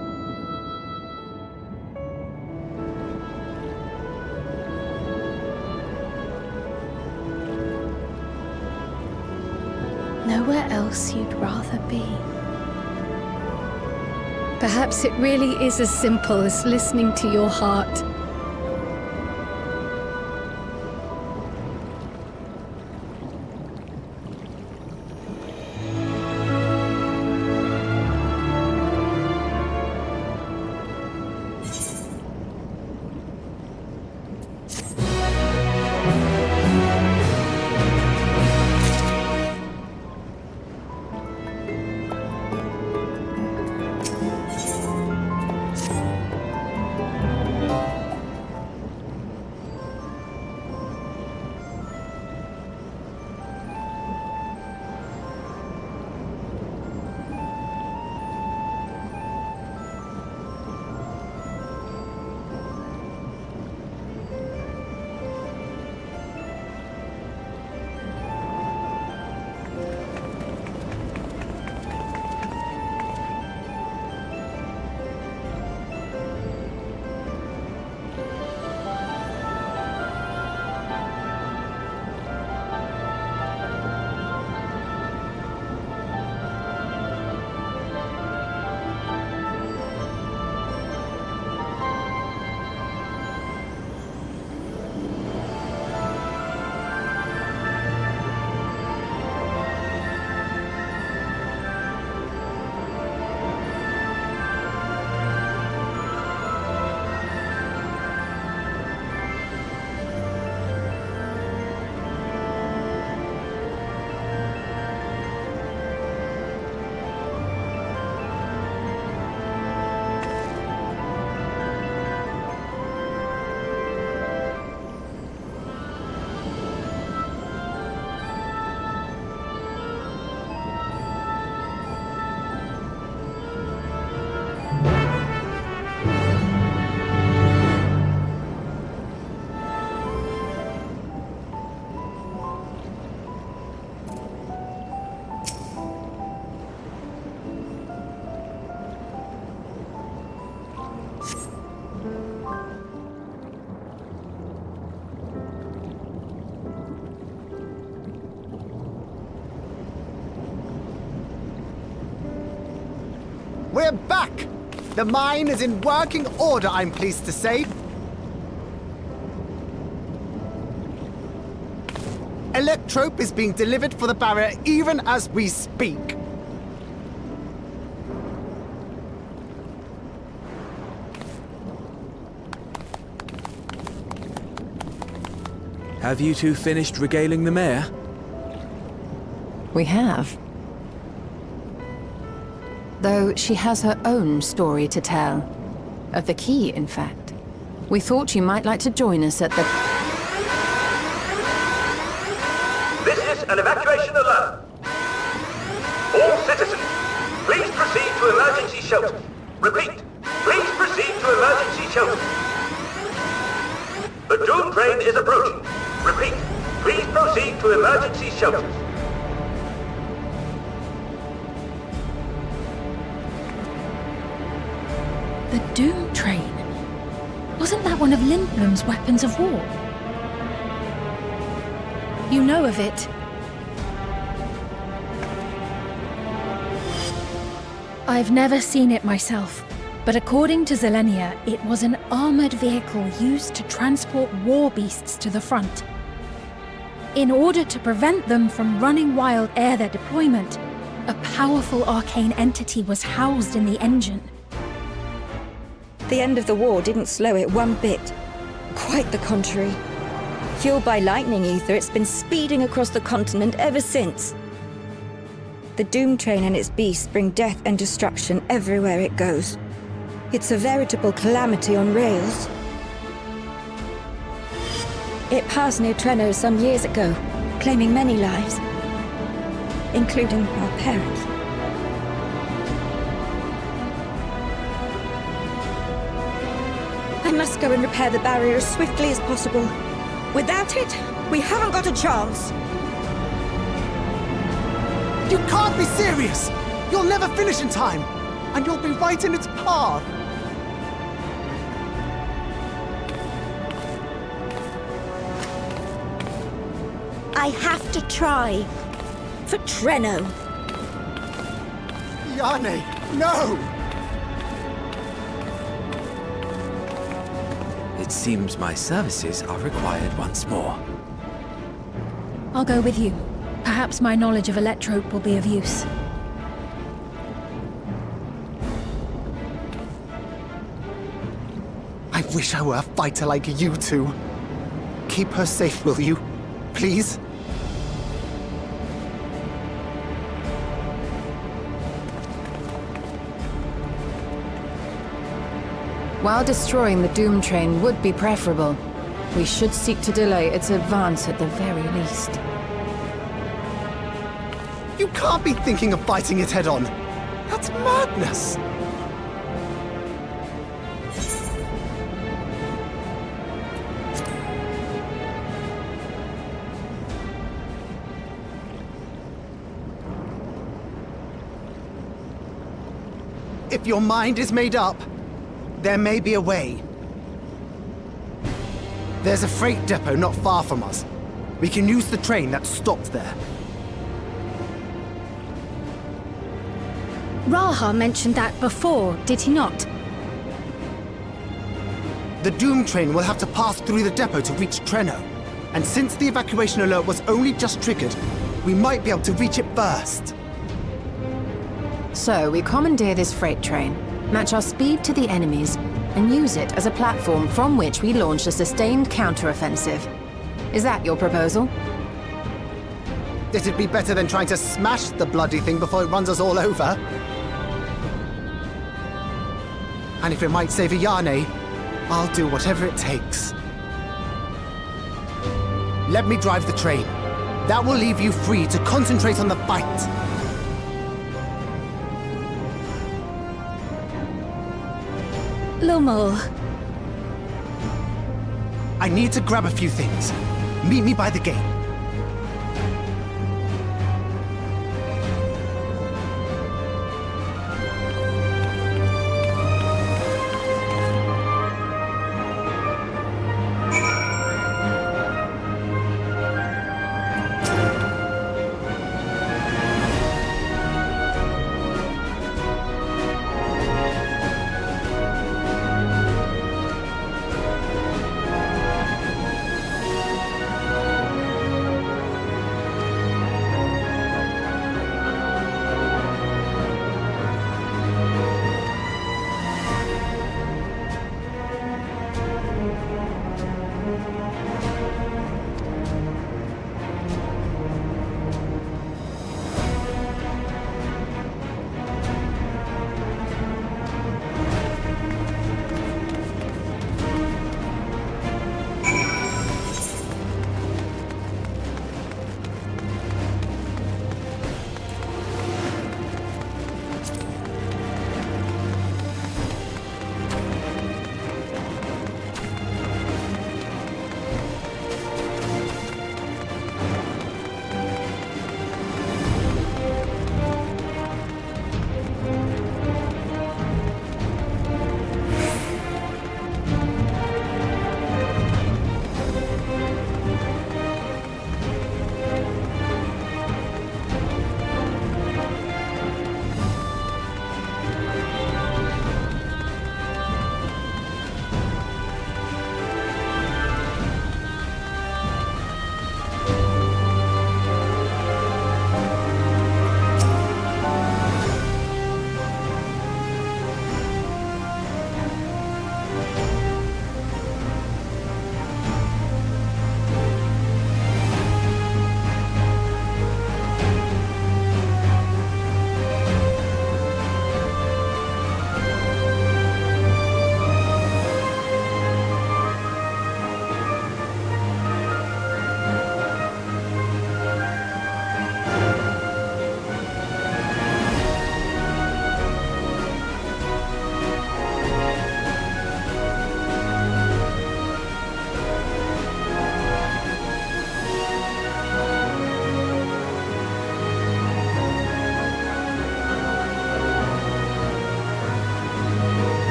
Nowhere else you'd rather be. Perhaps it really is as simple as listening to your heart. We're back! The mine is in working order, I'm pleased to say. Electrope is being delivered for the barrier even as we speak. Have you two finished regaling the mayor? We have. Though she has her own story to tell. Of the key, in fact. We thought you might like to join us at the... This is an evacuation alert. All citizens, please proceed to emergency shelters. Repeat, please proceed to emergency shelters. The Doom train is approaching. Repeat, please proceed to emergency shelters. The Doom train? Wasn't that one of Lindblom's weapons of war? You know of it? I've never seen it myself, but according to Zelenia, it was an armored vehicle used to transport war beasts to the front. In order to prevent them from running wild ere their deployment, a powerful arcane entity was housed in the engine. The end of the war didn't slow it one bit. Quite the contrary. Fueled by lightning ether, it's been speeding across the continent ever since. The Doom train and its beasts bring death and destruction everywhere it goes. It's a veritable calamity on rails. It passed near Treno some years ago, claiming many lives, including our parents. I must go and repair the barrier as swiftly as possible. Without it, we haven't got a chance. You can't be serious! You'll never finish in time! And you'll be right in its path! I have to try. For Treno. Yane, no! It seems my services are required once more. I'll go with you. Perhaps my knowledge of Electrope will be of use. I wish I were a fighter like you two. Keep her safe, will you? Please? While destroying the Doom train would be preferable, we should seek to delay its advance at the very least. You can't be thinking of fighting it head-on. That's madness! If your mind is made up, there may be a way. There's a freight depot not far from us. We can use the train that's stopped there. Raha mentioned that before, did he not? The Doom train will have to pass through the depot to reach Treno. And since the evacuation alert was only just triggered, we might be able to reach it first. So we commandeer this freight train, match our speed to the enemies, and use it as a platform from which we launch a sustained counter-offensive. Is that your proposal? It'd be better than trying to smash the bloody thing before it runs us all over. And if it might save Yane, I'll do whatever it takes. Let me drive the train. That will leave you free to concentrate on the fight. Lumel. I need to grab a few things. Meet me by the gate.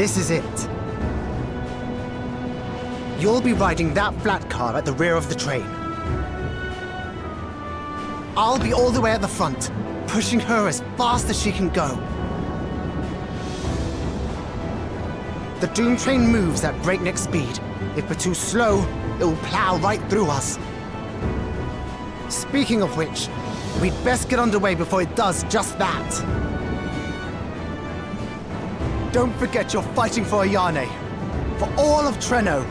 This is it. You'll be riding that flat car at the rear of the train. I'll be all the way at the front, pushing her as fast as she can go. The Doom train moves at breakneck speed. If we're too slow, it will plow right through us. Speaking of which, we'd best get underway before it does just that. Don't forget you're fighting for Ayane. For all of Treno.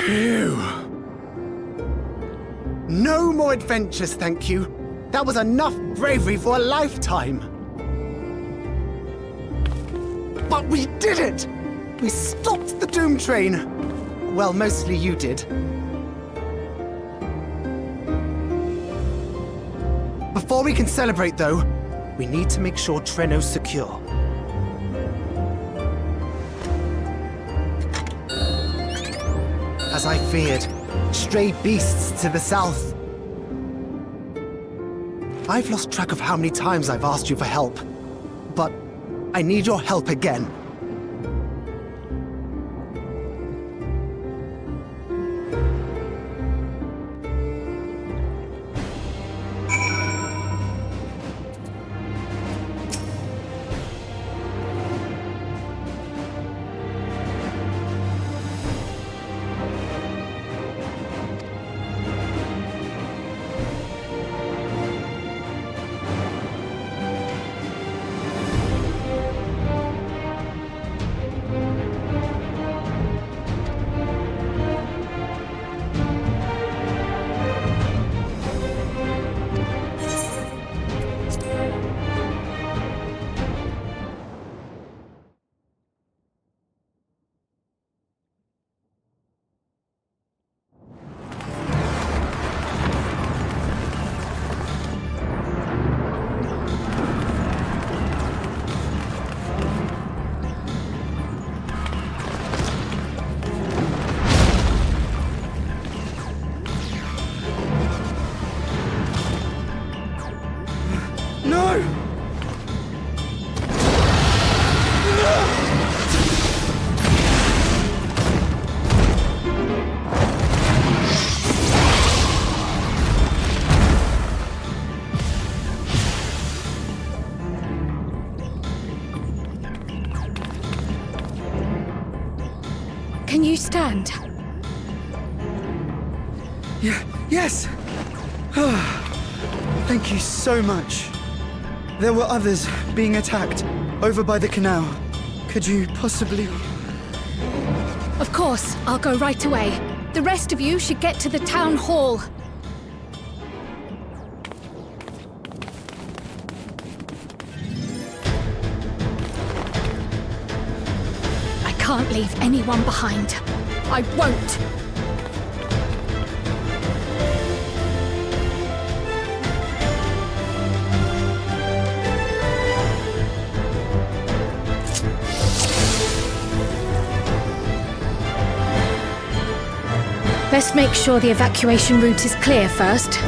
Phew. No more adventures, thank you. That was enough bravery for a lifetime. But we did it! We stopped the Doom Train. Well, mostly you did. Before we can celebrate, though, we need to make sure Treno's secure. As I feared, stray beasts to the south. I've lost track of how many times I've asked you for help, but I need your help again. Can you stand? Yes! Thank you so much. There were others being attacked over by the canal. Could you possibly... Of course, I'll go right away. The rest of you should get to the town hall. I can't leave anyone behind. I won't! Best make sure the evacuation route is clear first.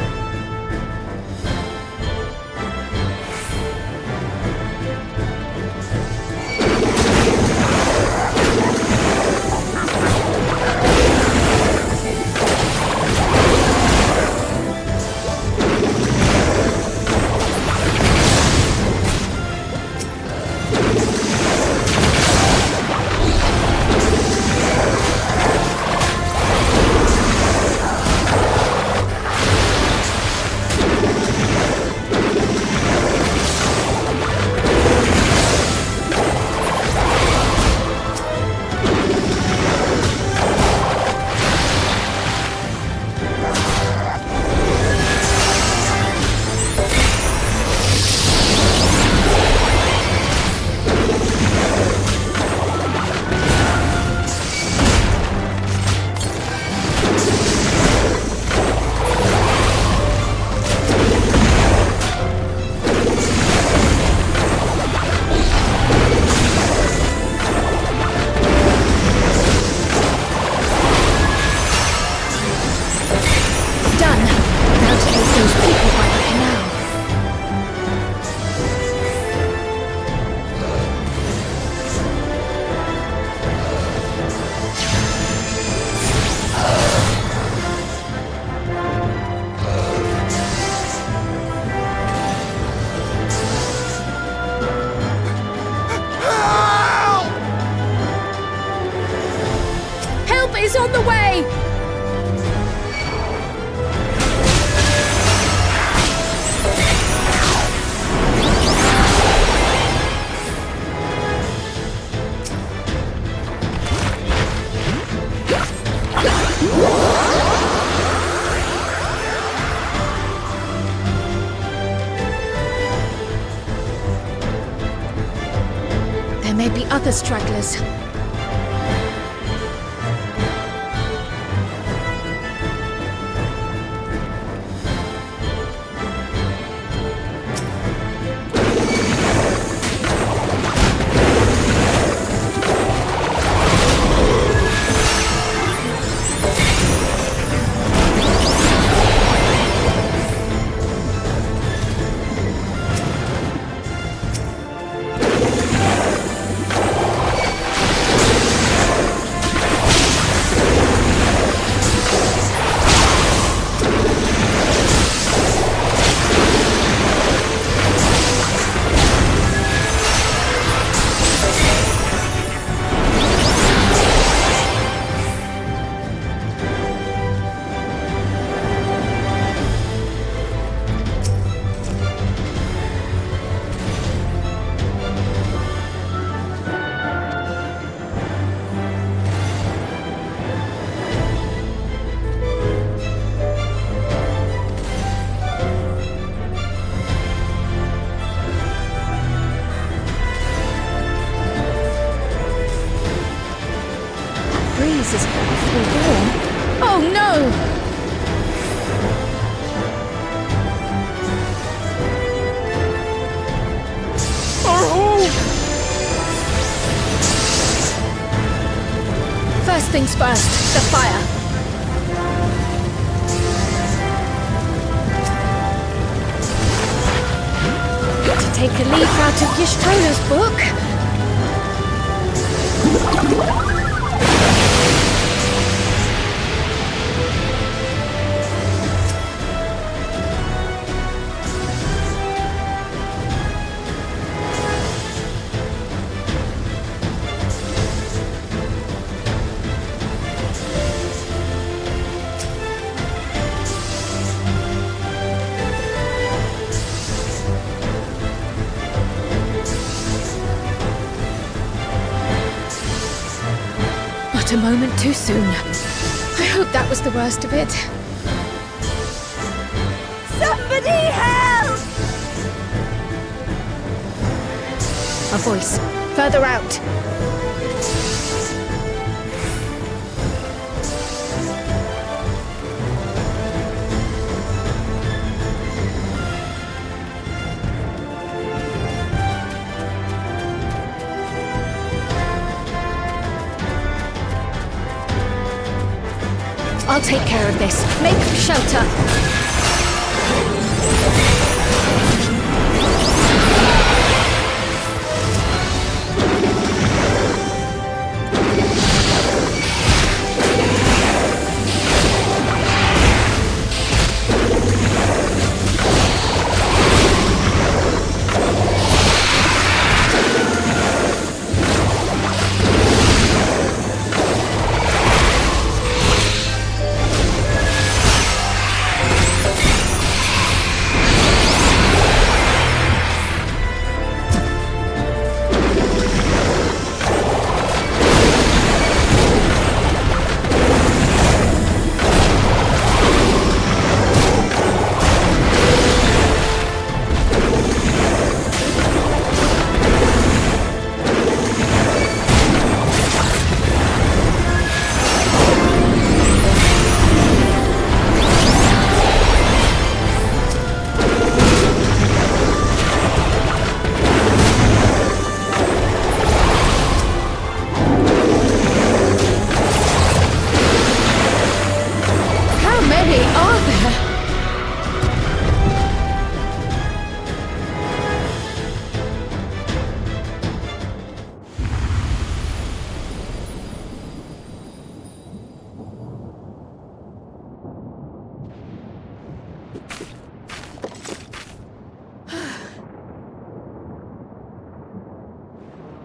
There may be other stragglers. Breeze is awfully warm. Oh no! First things first, the fire. To take a leaf out of Y'shtola's book. A moment too soon. I hope that was the worst of it. Somebody help! A voice. Further out. I'll take care of this. Make shelter.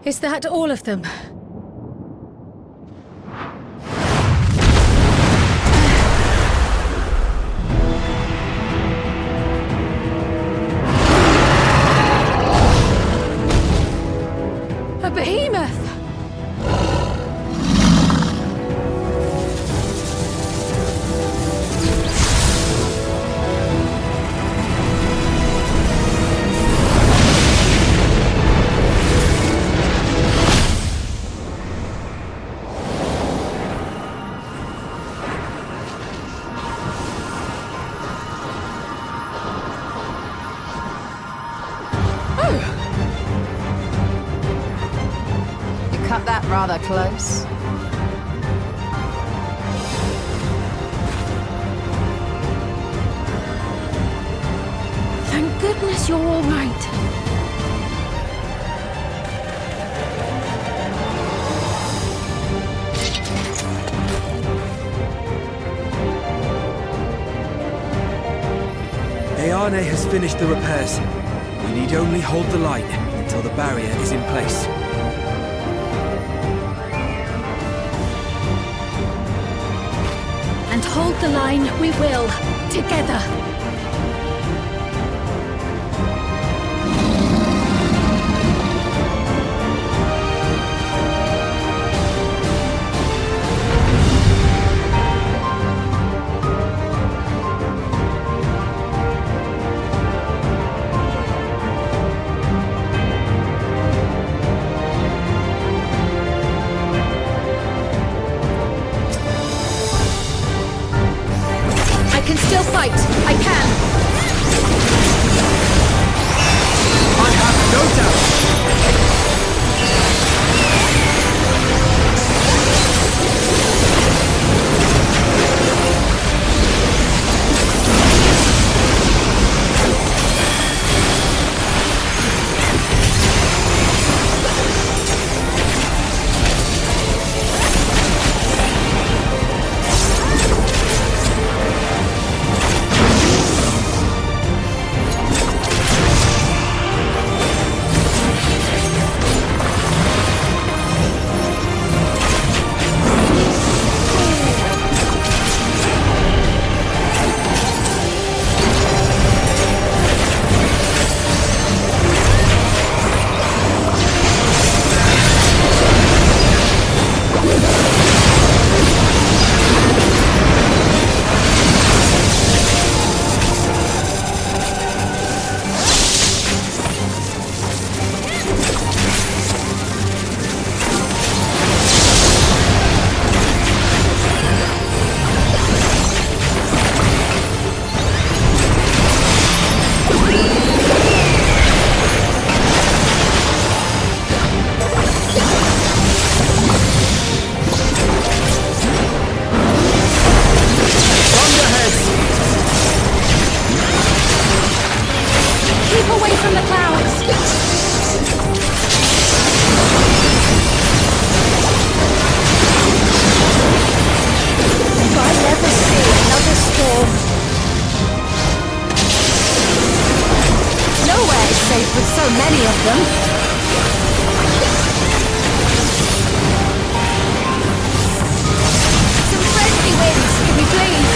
Is that all of them? A behemoth! cut that rather close. Thank goodness you're all right. Ayane has finished the repairs. We need only hold the line until the barrier is in place. And hold the line we will, together. I can still fight. I can. I have no doubt! Keep away from the clouds! If I never see another storm. Nowhere is safe with so many of them. Some friendly winds, if we please!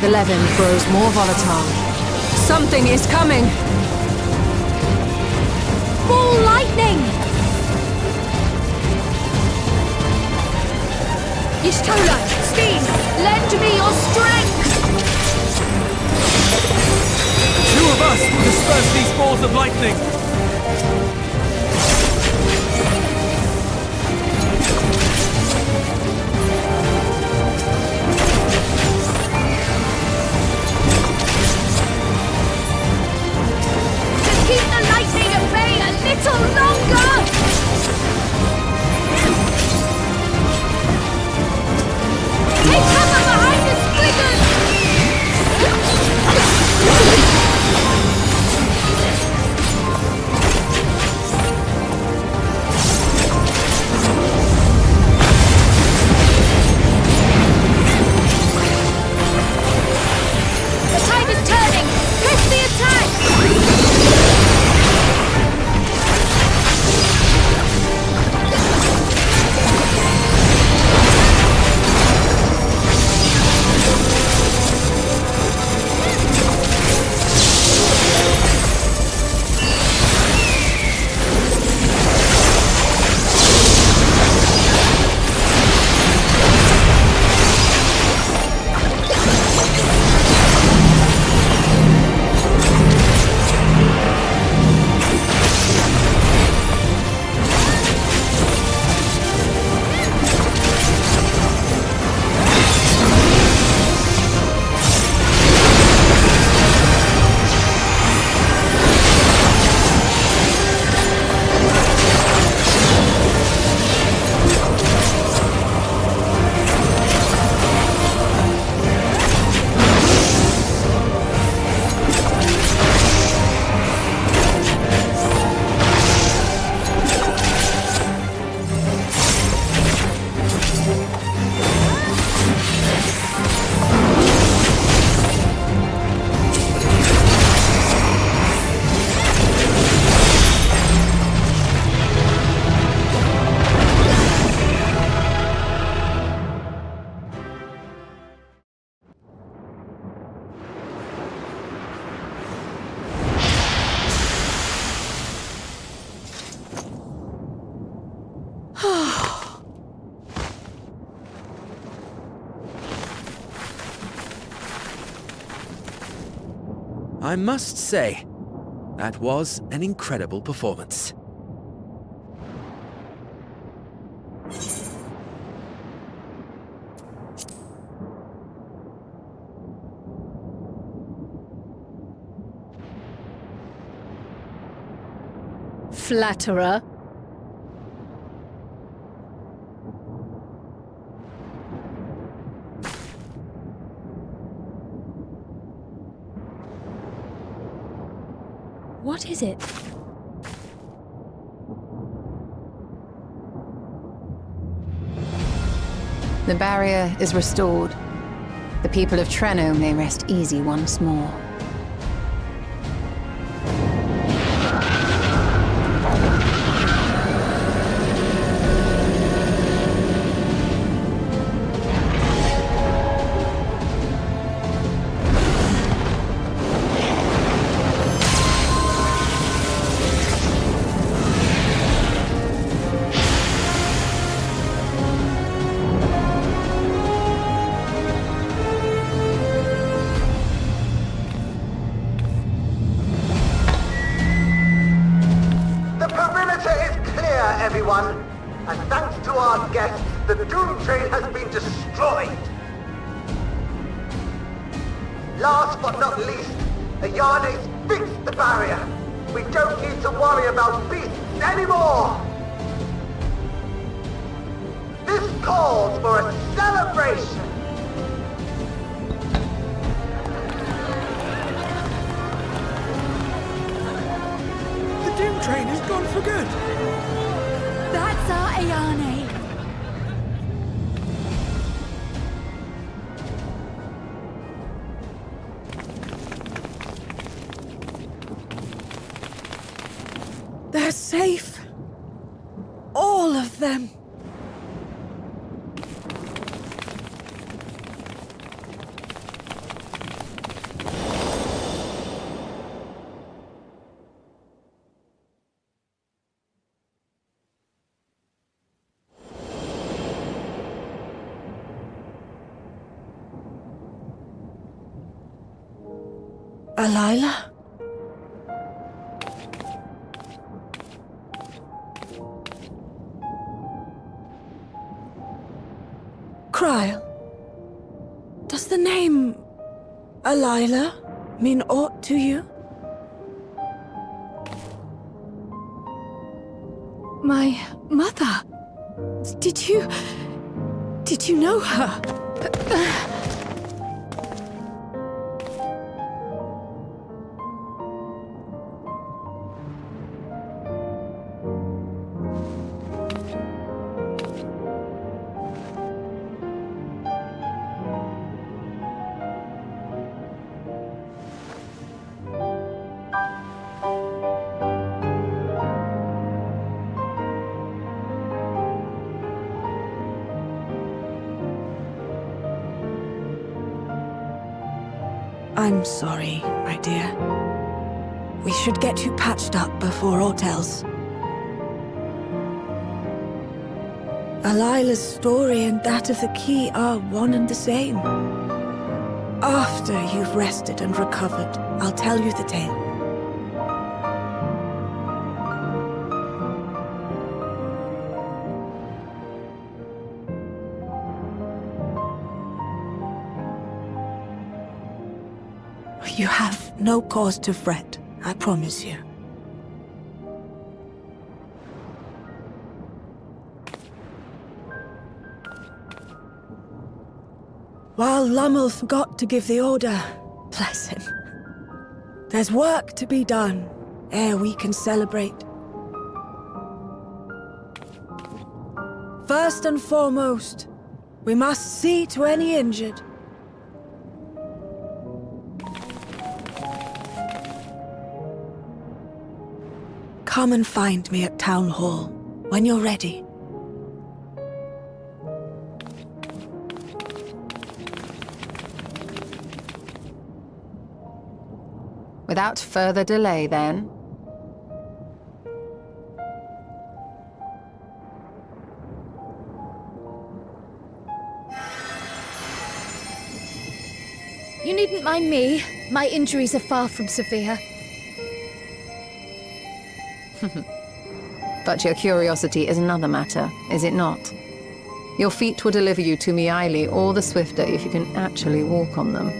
The Levin grows more volatile. Something is coming! Ball lightning! Yshtola, Steen, lend me your strength! Two of us will disperse these balls of lightning! little longer! Take cover behind the squiggers! The tide is turning! Press the attack! I must say, that was an incredible performance. Flatterer. What is it? The barrier is restored. The people of Treno may rest easy once more. Everyone, and thanks to our guests, the Doom Train has been destroyed. Last but not least, Ayane's fixed the barrier. We don't need to worry about beasts anymore. This calls for a celebration. The Doom Train is gone for good. That's our Ayane. They're safe. All of them. Alila? Kryl, does the name Alila mean aught to you? My mother? Did you know her? I'm sorry, my dear. We should get you patched up before aught else. Alila's story and that of the key are one and the same. After you've rested and recovered, I'll tell you the tale. You have no cause to fret, I promise you. While Lummel forgot to give the order, bless him, there's work to be done ere we can celebrate. First and foremost, we must see to any injured. Come and find me at Town Hall when you're ready. Without further delay, then. You needn't mind me. My injuries are far from severe. But your curiosity is another matter, is it not? Your feet will deliver you to Miaili all the swifter if you can actually walk on them.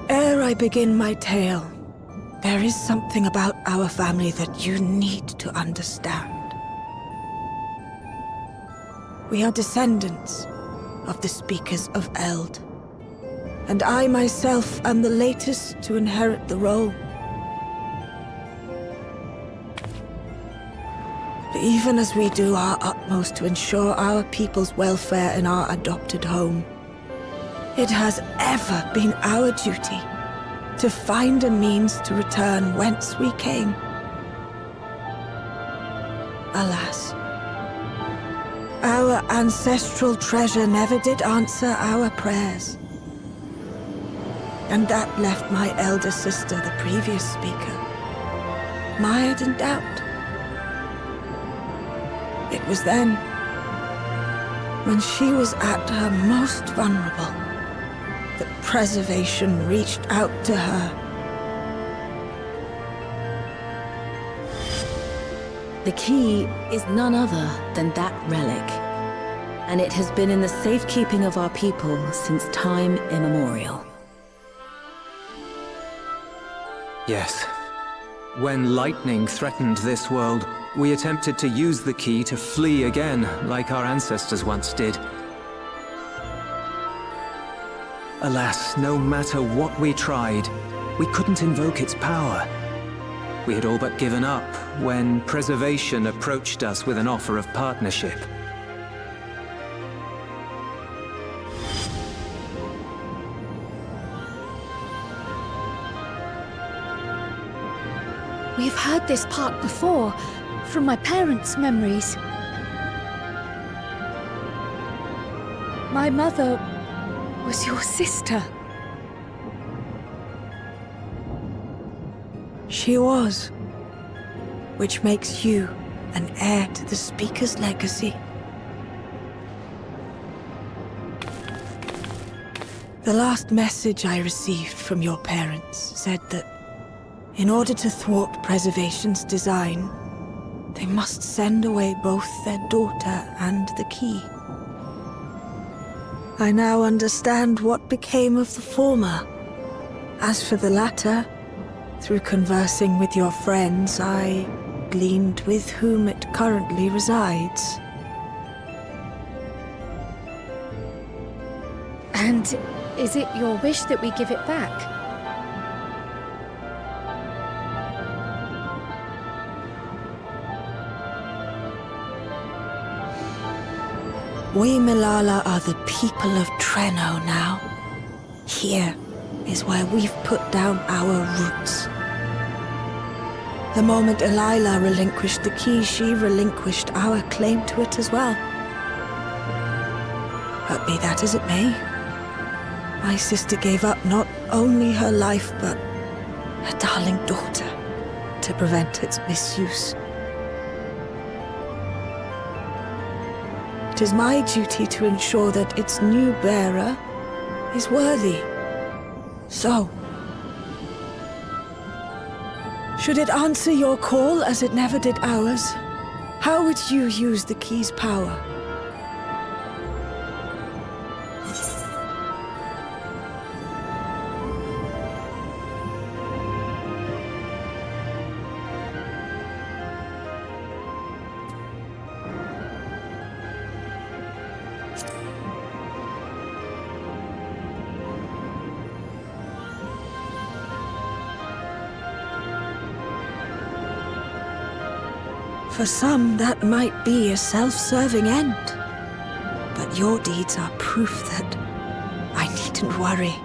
Ere I begin my tale, there is something about our family that you need to understand. We are descendants of the Speakers of Eld, and I myself am the latest to inherit the role. even as we do our utmost to ensure our people's welfare in our adopted home, it has ever been our duty to find a means to return whence we came. Alas, our ancestral treasure never did answer our prayers. And that left my elder sister, the previous speaker, mired in doubt. It was then, when she was at her most vulnerable, that preservation reached out to her. The key is none other than that relic, and it has been in the safekeeping of our people since time immemorial. Yes. When lightning threatened this world, we attempted to use the key to flee again, like our ancestors once did. Alas, no matter what we tried, we couldn't invoke its power. We had all but given up when Preservation approached us with an offer of partnership. We've heard this part before, from my parents' memories. My mother was your sister. She was, which makes you an heir to the Speaker's legacy. The last message I received from your parents said that in order to thwart Preservation's design, they must send away both their daughter and the key. I now understand what became of the former. As for the latter, through conversing with your friends, I gleaned with whom it currently resides. And is it your wish that we give it back? We Milala are the people of Treno now. Here is where we've put down our roots. The moment Elila relinquished the key, she relinquished our claim to it as well. But be that as it may, my sister gave up not only her life, but her darling daughter to prevent its misuse. It is my duty to ensure that its new bearer is worthy. So, should it answer your call as it never did ours, how would you use the key's power? For some, that might be a self-serving end. But your deeds are proof that I needn't worry.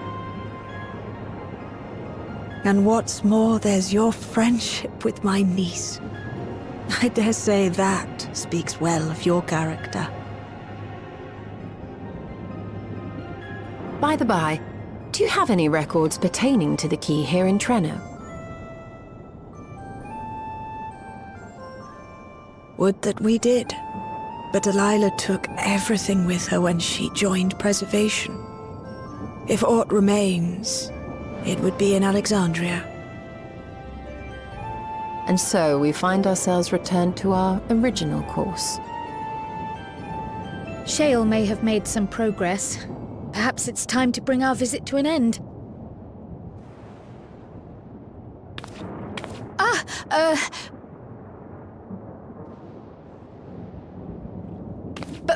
And what's more, there's your friendship with my niece. I dare say that speaks well of your character. By the by, do you have any records pertaining to the key here in Treno? Would that we did. But Delilah took everything with her when she joined Preservation. If aught remains, it would be in Alexandria. And so we find ourselves returned to our original course. Shale may have made some progress. Perhaps it's time to bring our visit to an end.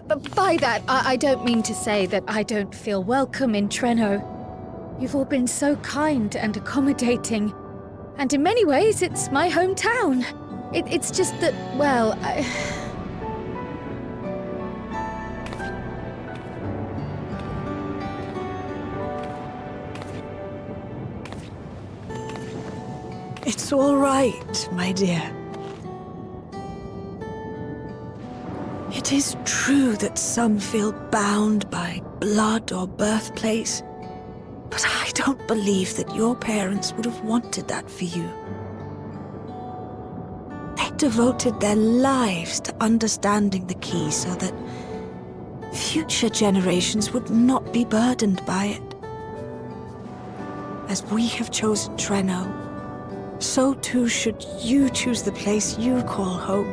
But by that, I don't mean to say that I don't feel welcome in Treno. You've all been so kind and accommodating. And in many ways, it's my hometown. It's just that, well, It's all right, my dear. It is true that some feel bound by blood or birthplace, but I don't believe that your parents would have wanted that for you. They devoted their lives to understanding the key so that future generations would not be burdened by it. As we have chosen Treno, so too should you choose the place you call home.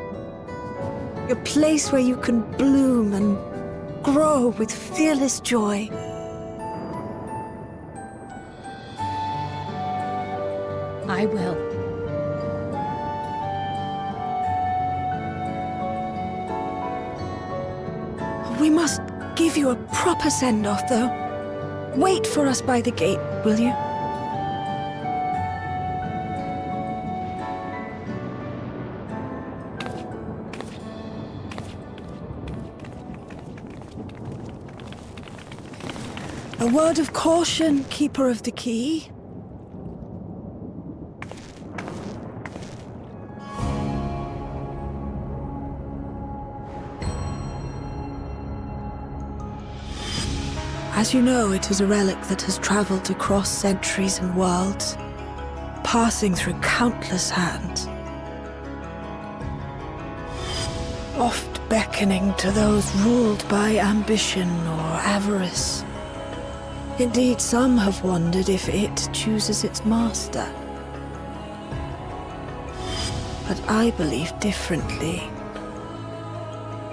A place where you can bloom and grow with fearless joy. I will. We must give you a proper send-off, though. Wait for us by the gate, will you? A word of caution, Keeper of the Key. As you know, it is a relic that has traveled across centuries and worlds, passing through countless hands. Oft beckoning to those ruled by ambition or avarice. Indeed, some have wondered if it chooses its master. But I believe differently.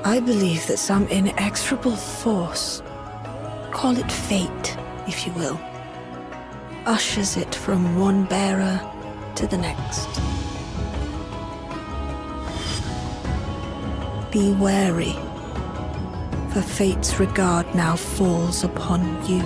I believe that some inexorable force, call it fate, if you will, ushers it from one bearer to the next. Be wary, for fate's regard now falls upon you.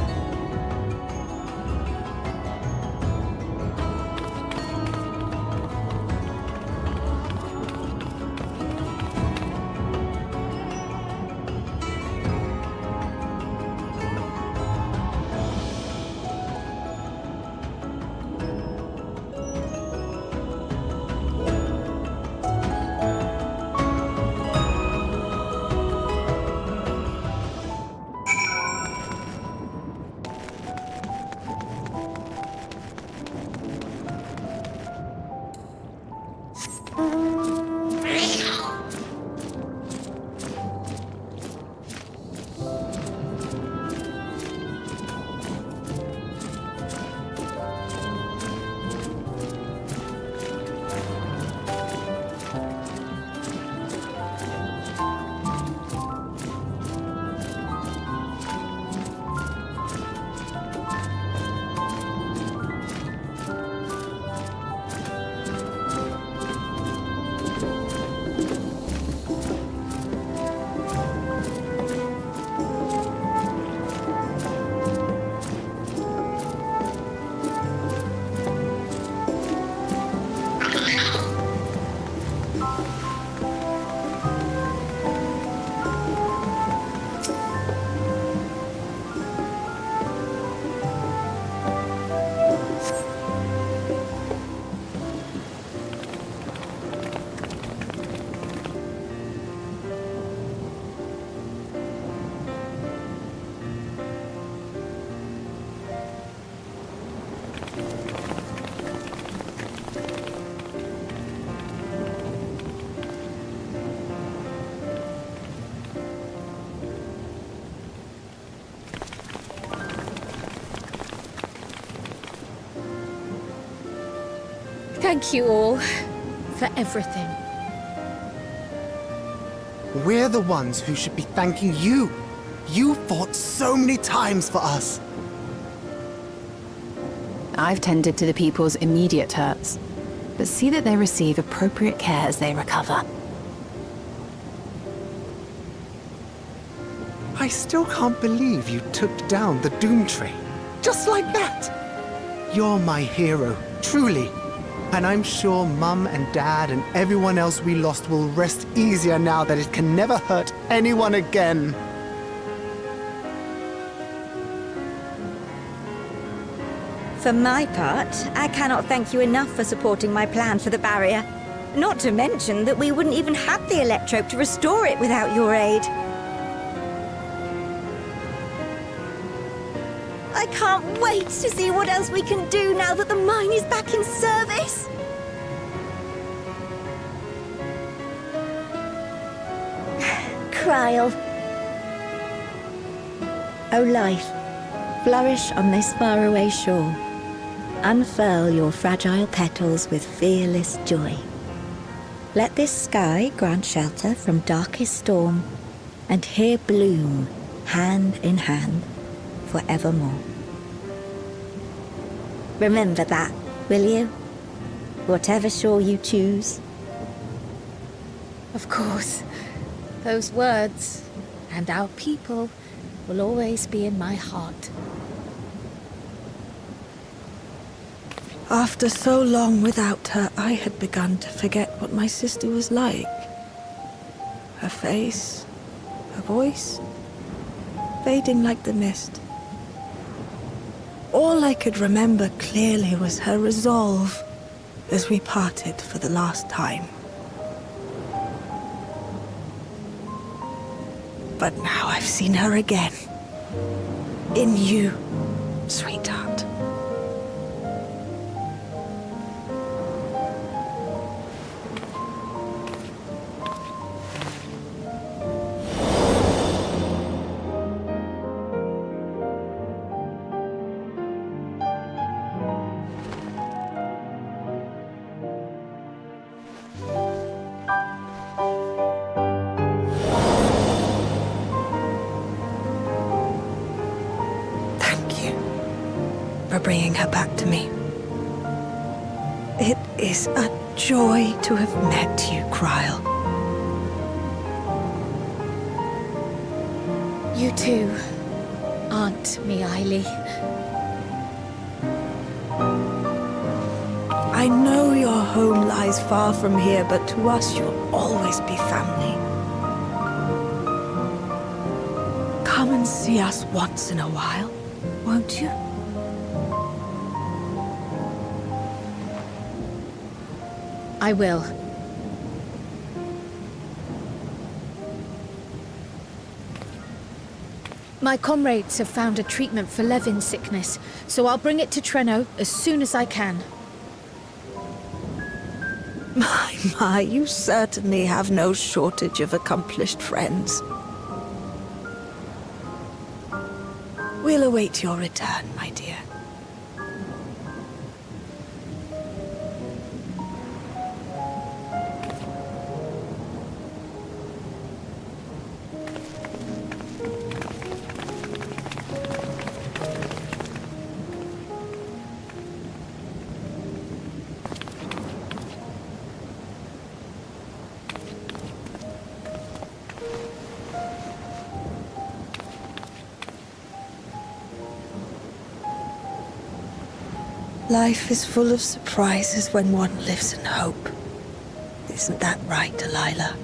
Thank you all for everything. We're the ones who should be thanking you. You fought so many times for us. I've tended to the people's immediate hurts, but see that they receive appropriate care as they recover. I still can't believe you took down the Doom Train. Just like that. You're my hero, truly. And I'm sure Mum and Dad and everyone else we lost will rest easier now that it can never hurt anyone again. For my part, I cannot thank you enough for supporting my plan for the barrier. Not to mention that we wouldn't even have the electrope to restore it without your aid. I can't wait to see what else we can do now that the mine is back in service. Kryl. O life, flourish on this faraway shore. Unfurl your fragile petals with fearless joy. Let this sky grant shelter from darkest storm, and here bloom, hand in hand, forevermore. Remember that, will you? Whatever shore you choose. Of course. Those words, and our people, will always be in my heart. After so long without her, I had begun to forget what my sister was like. Her face, her voice, fading like the mist. All I could remember clearly was her resolve as we parted for the last time. But now I've seen her again. In you, sweetheart. For bringing her back to me. It is a joy to have met you, Kryl. You too, Aunt Miaili. I know your home lies far from here, but to us you'll always be family. Come and see us once in a while, won't you? I will. My comrades have found a treatment for Levin's sickness, so I'll bring it to Treno as soon as I can. My, you certainly have no shortage of accomplished friends. We'll await your return, my dear. Life is full of surprises when one lives in hope. Isn't that right, Delilah?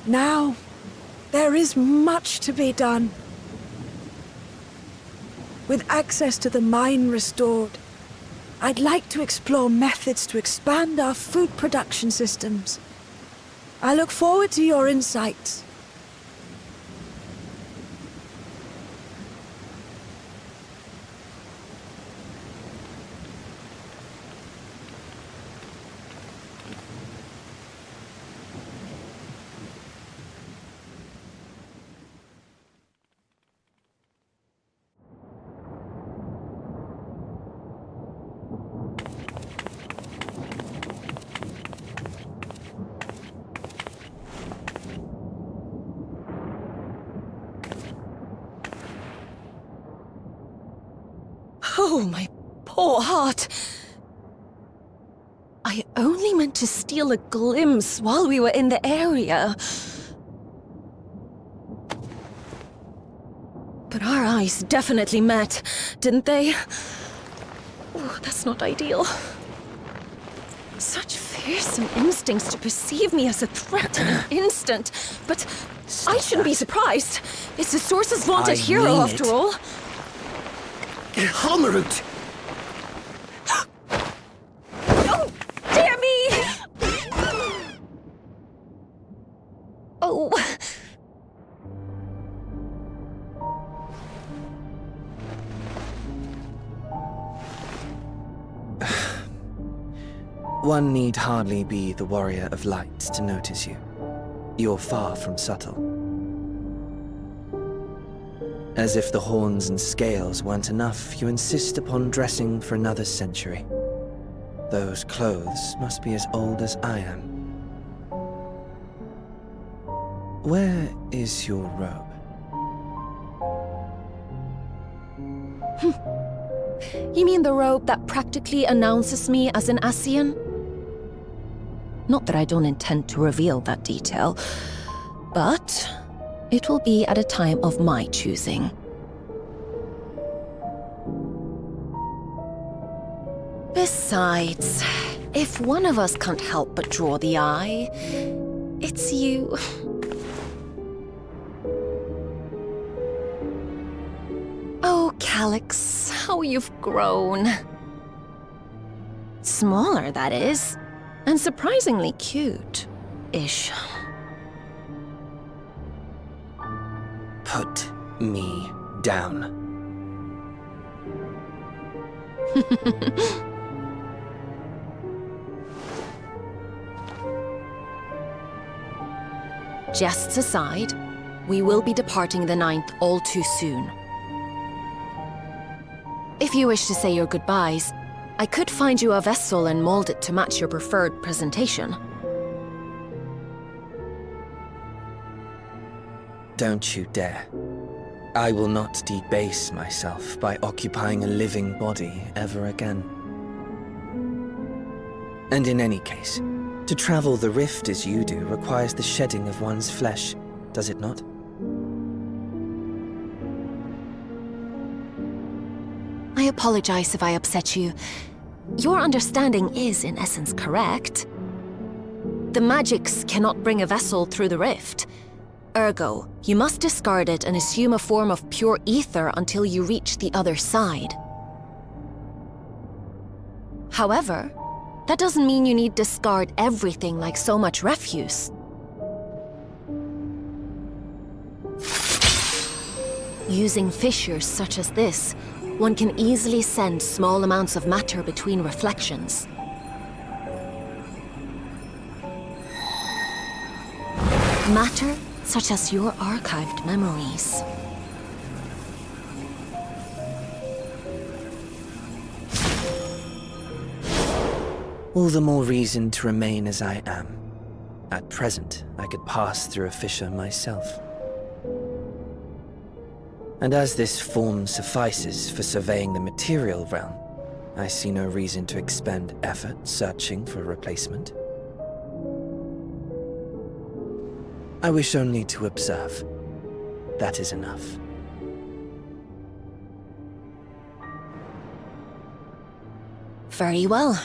Now, there is much to be done. With access to the mine restored, I'd like to explore methods to expand our food production systems. I look forward to your insights. Oh, my poor heart. I only meant to steal a glimpse while we were in the area. But our eyes definitely met, didn't they? Oh, that's not ideal. Such fearsome instincts to perceive me as a threat in an instant. But I shouldn't be surprised. It's the Source's vaunted hero, after all. Halmarut! Oh, dear me! Oh. One need hardly be the warrior of light to notice you. You're far from subtle. As if the horns and scales weren't enough, you insist upon dressing for another century. Those clothes must be as old as I am. Where is your robe? You mean the robe that practically announces me as an Ascian? Not that I don't intend to reveal that detail, but it will be at a time of my choosing. Besides, if one of us can't help but draw the eye, it's you. Oh, Calyx, how you've grown. Smaller, that is, and surprisingly cute-ish. Put me down. Jests aside, we will be departing the 9th all too soon. If you wish to say your goodbyes, I could find you a vessel and mold it to match your preferred presentation. Don't you dare. I will not debase myself by occupying a living body ever again. And in any case, to travel the rift as you do requires the shedding of one's flesh, does it not? I apologize if I upset you. Your understanding is, in essence, correct. The magics cannot bring a vessel through the rift. Ergo, you must discard it and assume a form of pure ether until you reach the other side. However, that doesn't mean you need discard everything like so much refuse. Using fissures such as this, one can easily send small amounts of matter between reflections. Matter such as your archived memories. All the more reason to remain as I am. At present, I could pass through a fissure myself. And as this form suffices for surveying the material realm, I see no reason to expend effort searching for a replacement. I wish only to observe. That is enough. Very well.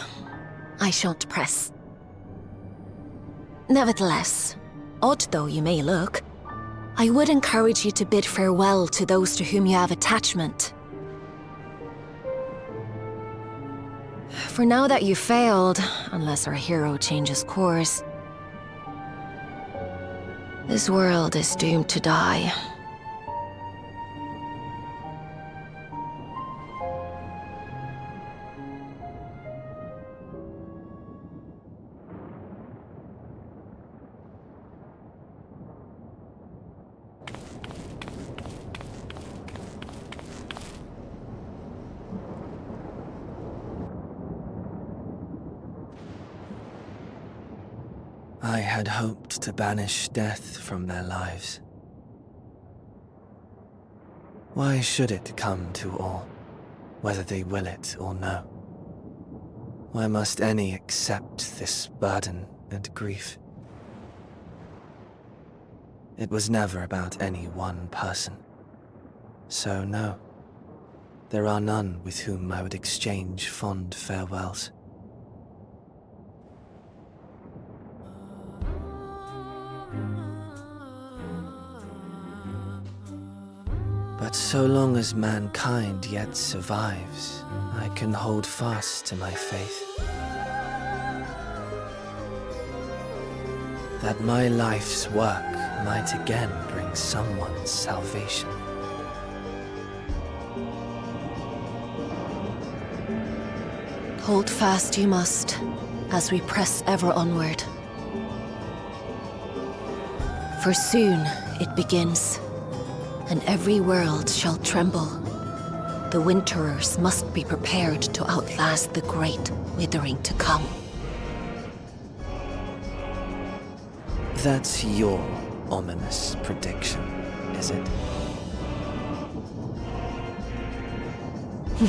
I shan't press. Nevertheless, Odd though you may look, I would encourage you to bid farewell to those to whom you have attachment. For now that you've failed, unless our hero changes course, this world is doomed to die. I had hoped to banish death from their lives. Why should it come to all, whether they will it or no? Why must any accept this burden and grief? It was never about any one person. So no, there are none with whom I would exchange fond farewells. But so long as mankind yet survives, I can hold fast to my faith. That my life's work might again bring someone's salvation. Hold fast you must, as we press ever onward. For soon it begins, and every world shall tremble. The Winterers must be prepared to outlast the great withering to come. That's your ominous prediction, is it?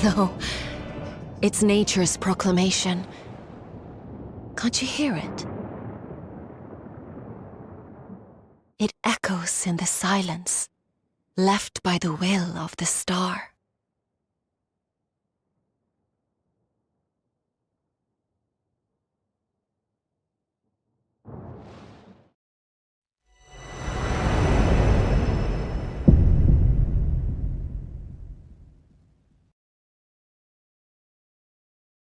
No, it's nature's proclamation. Can't you hear it? It echoes in the silence, left by the will of the star.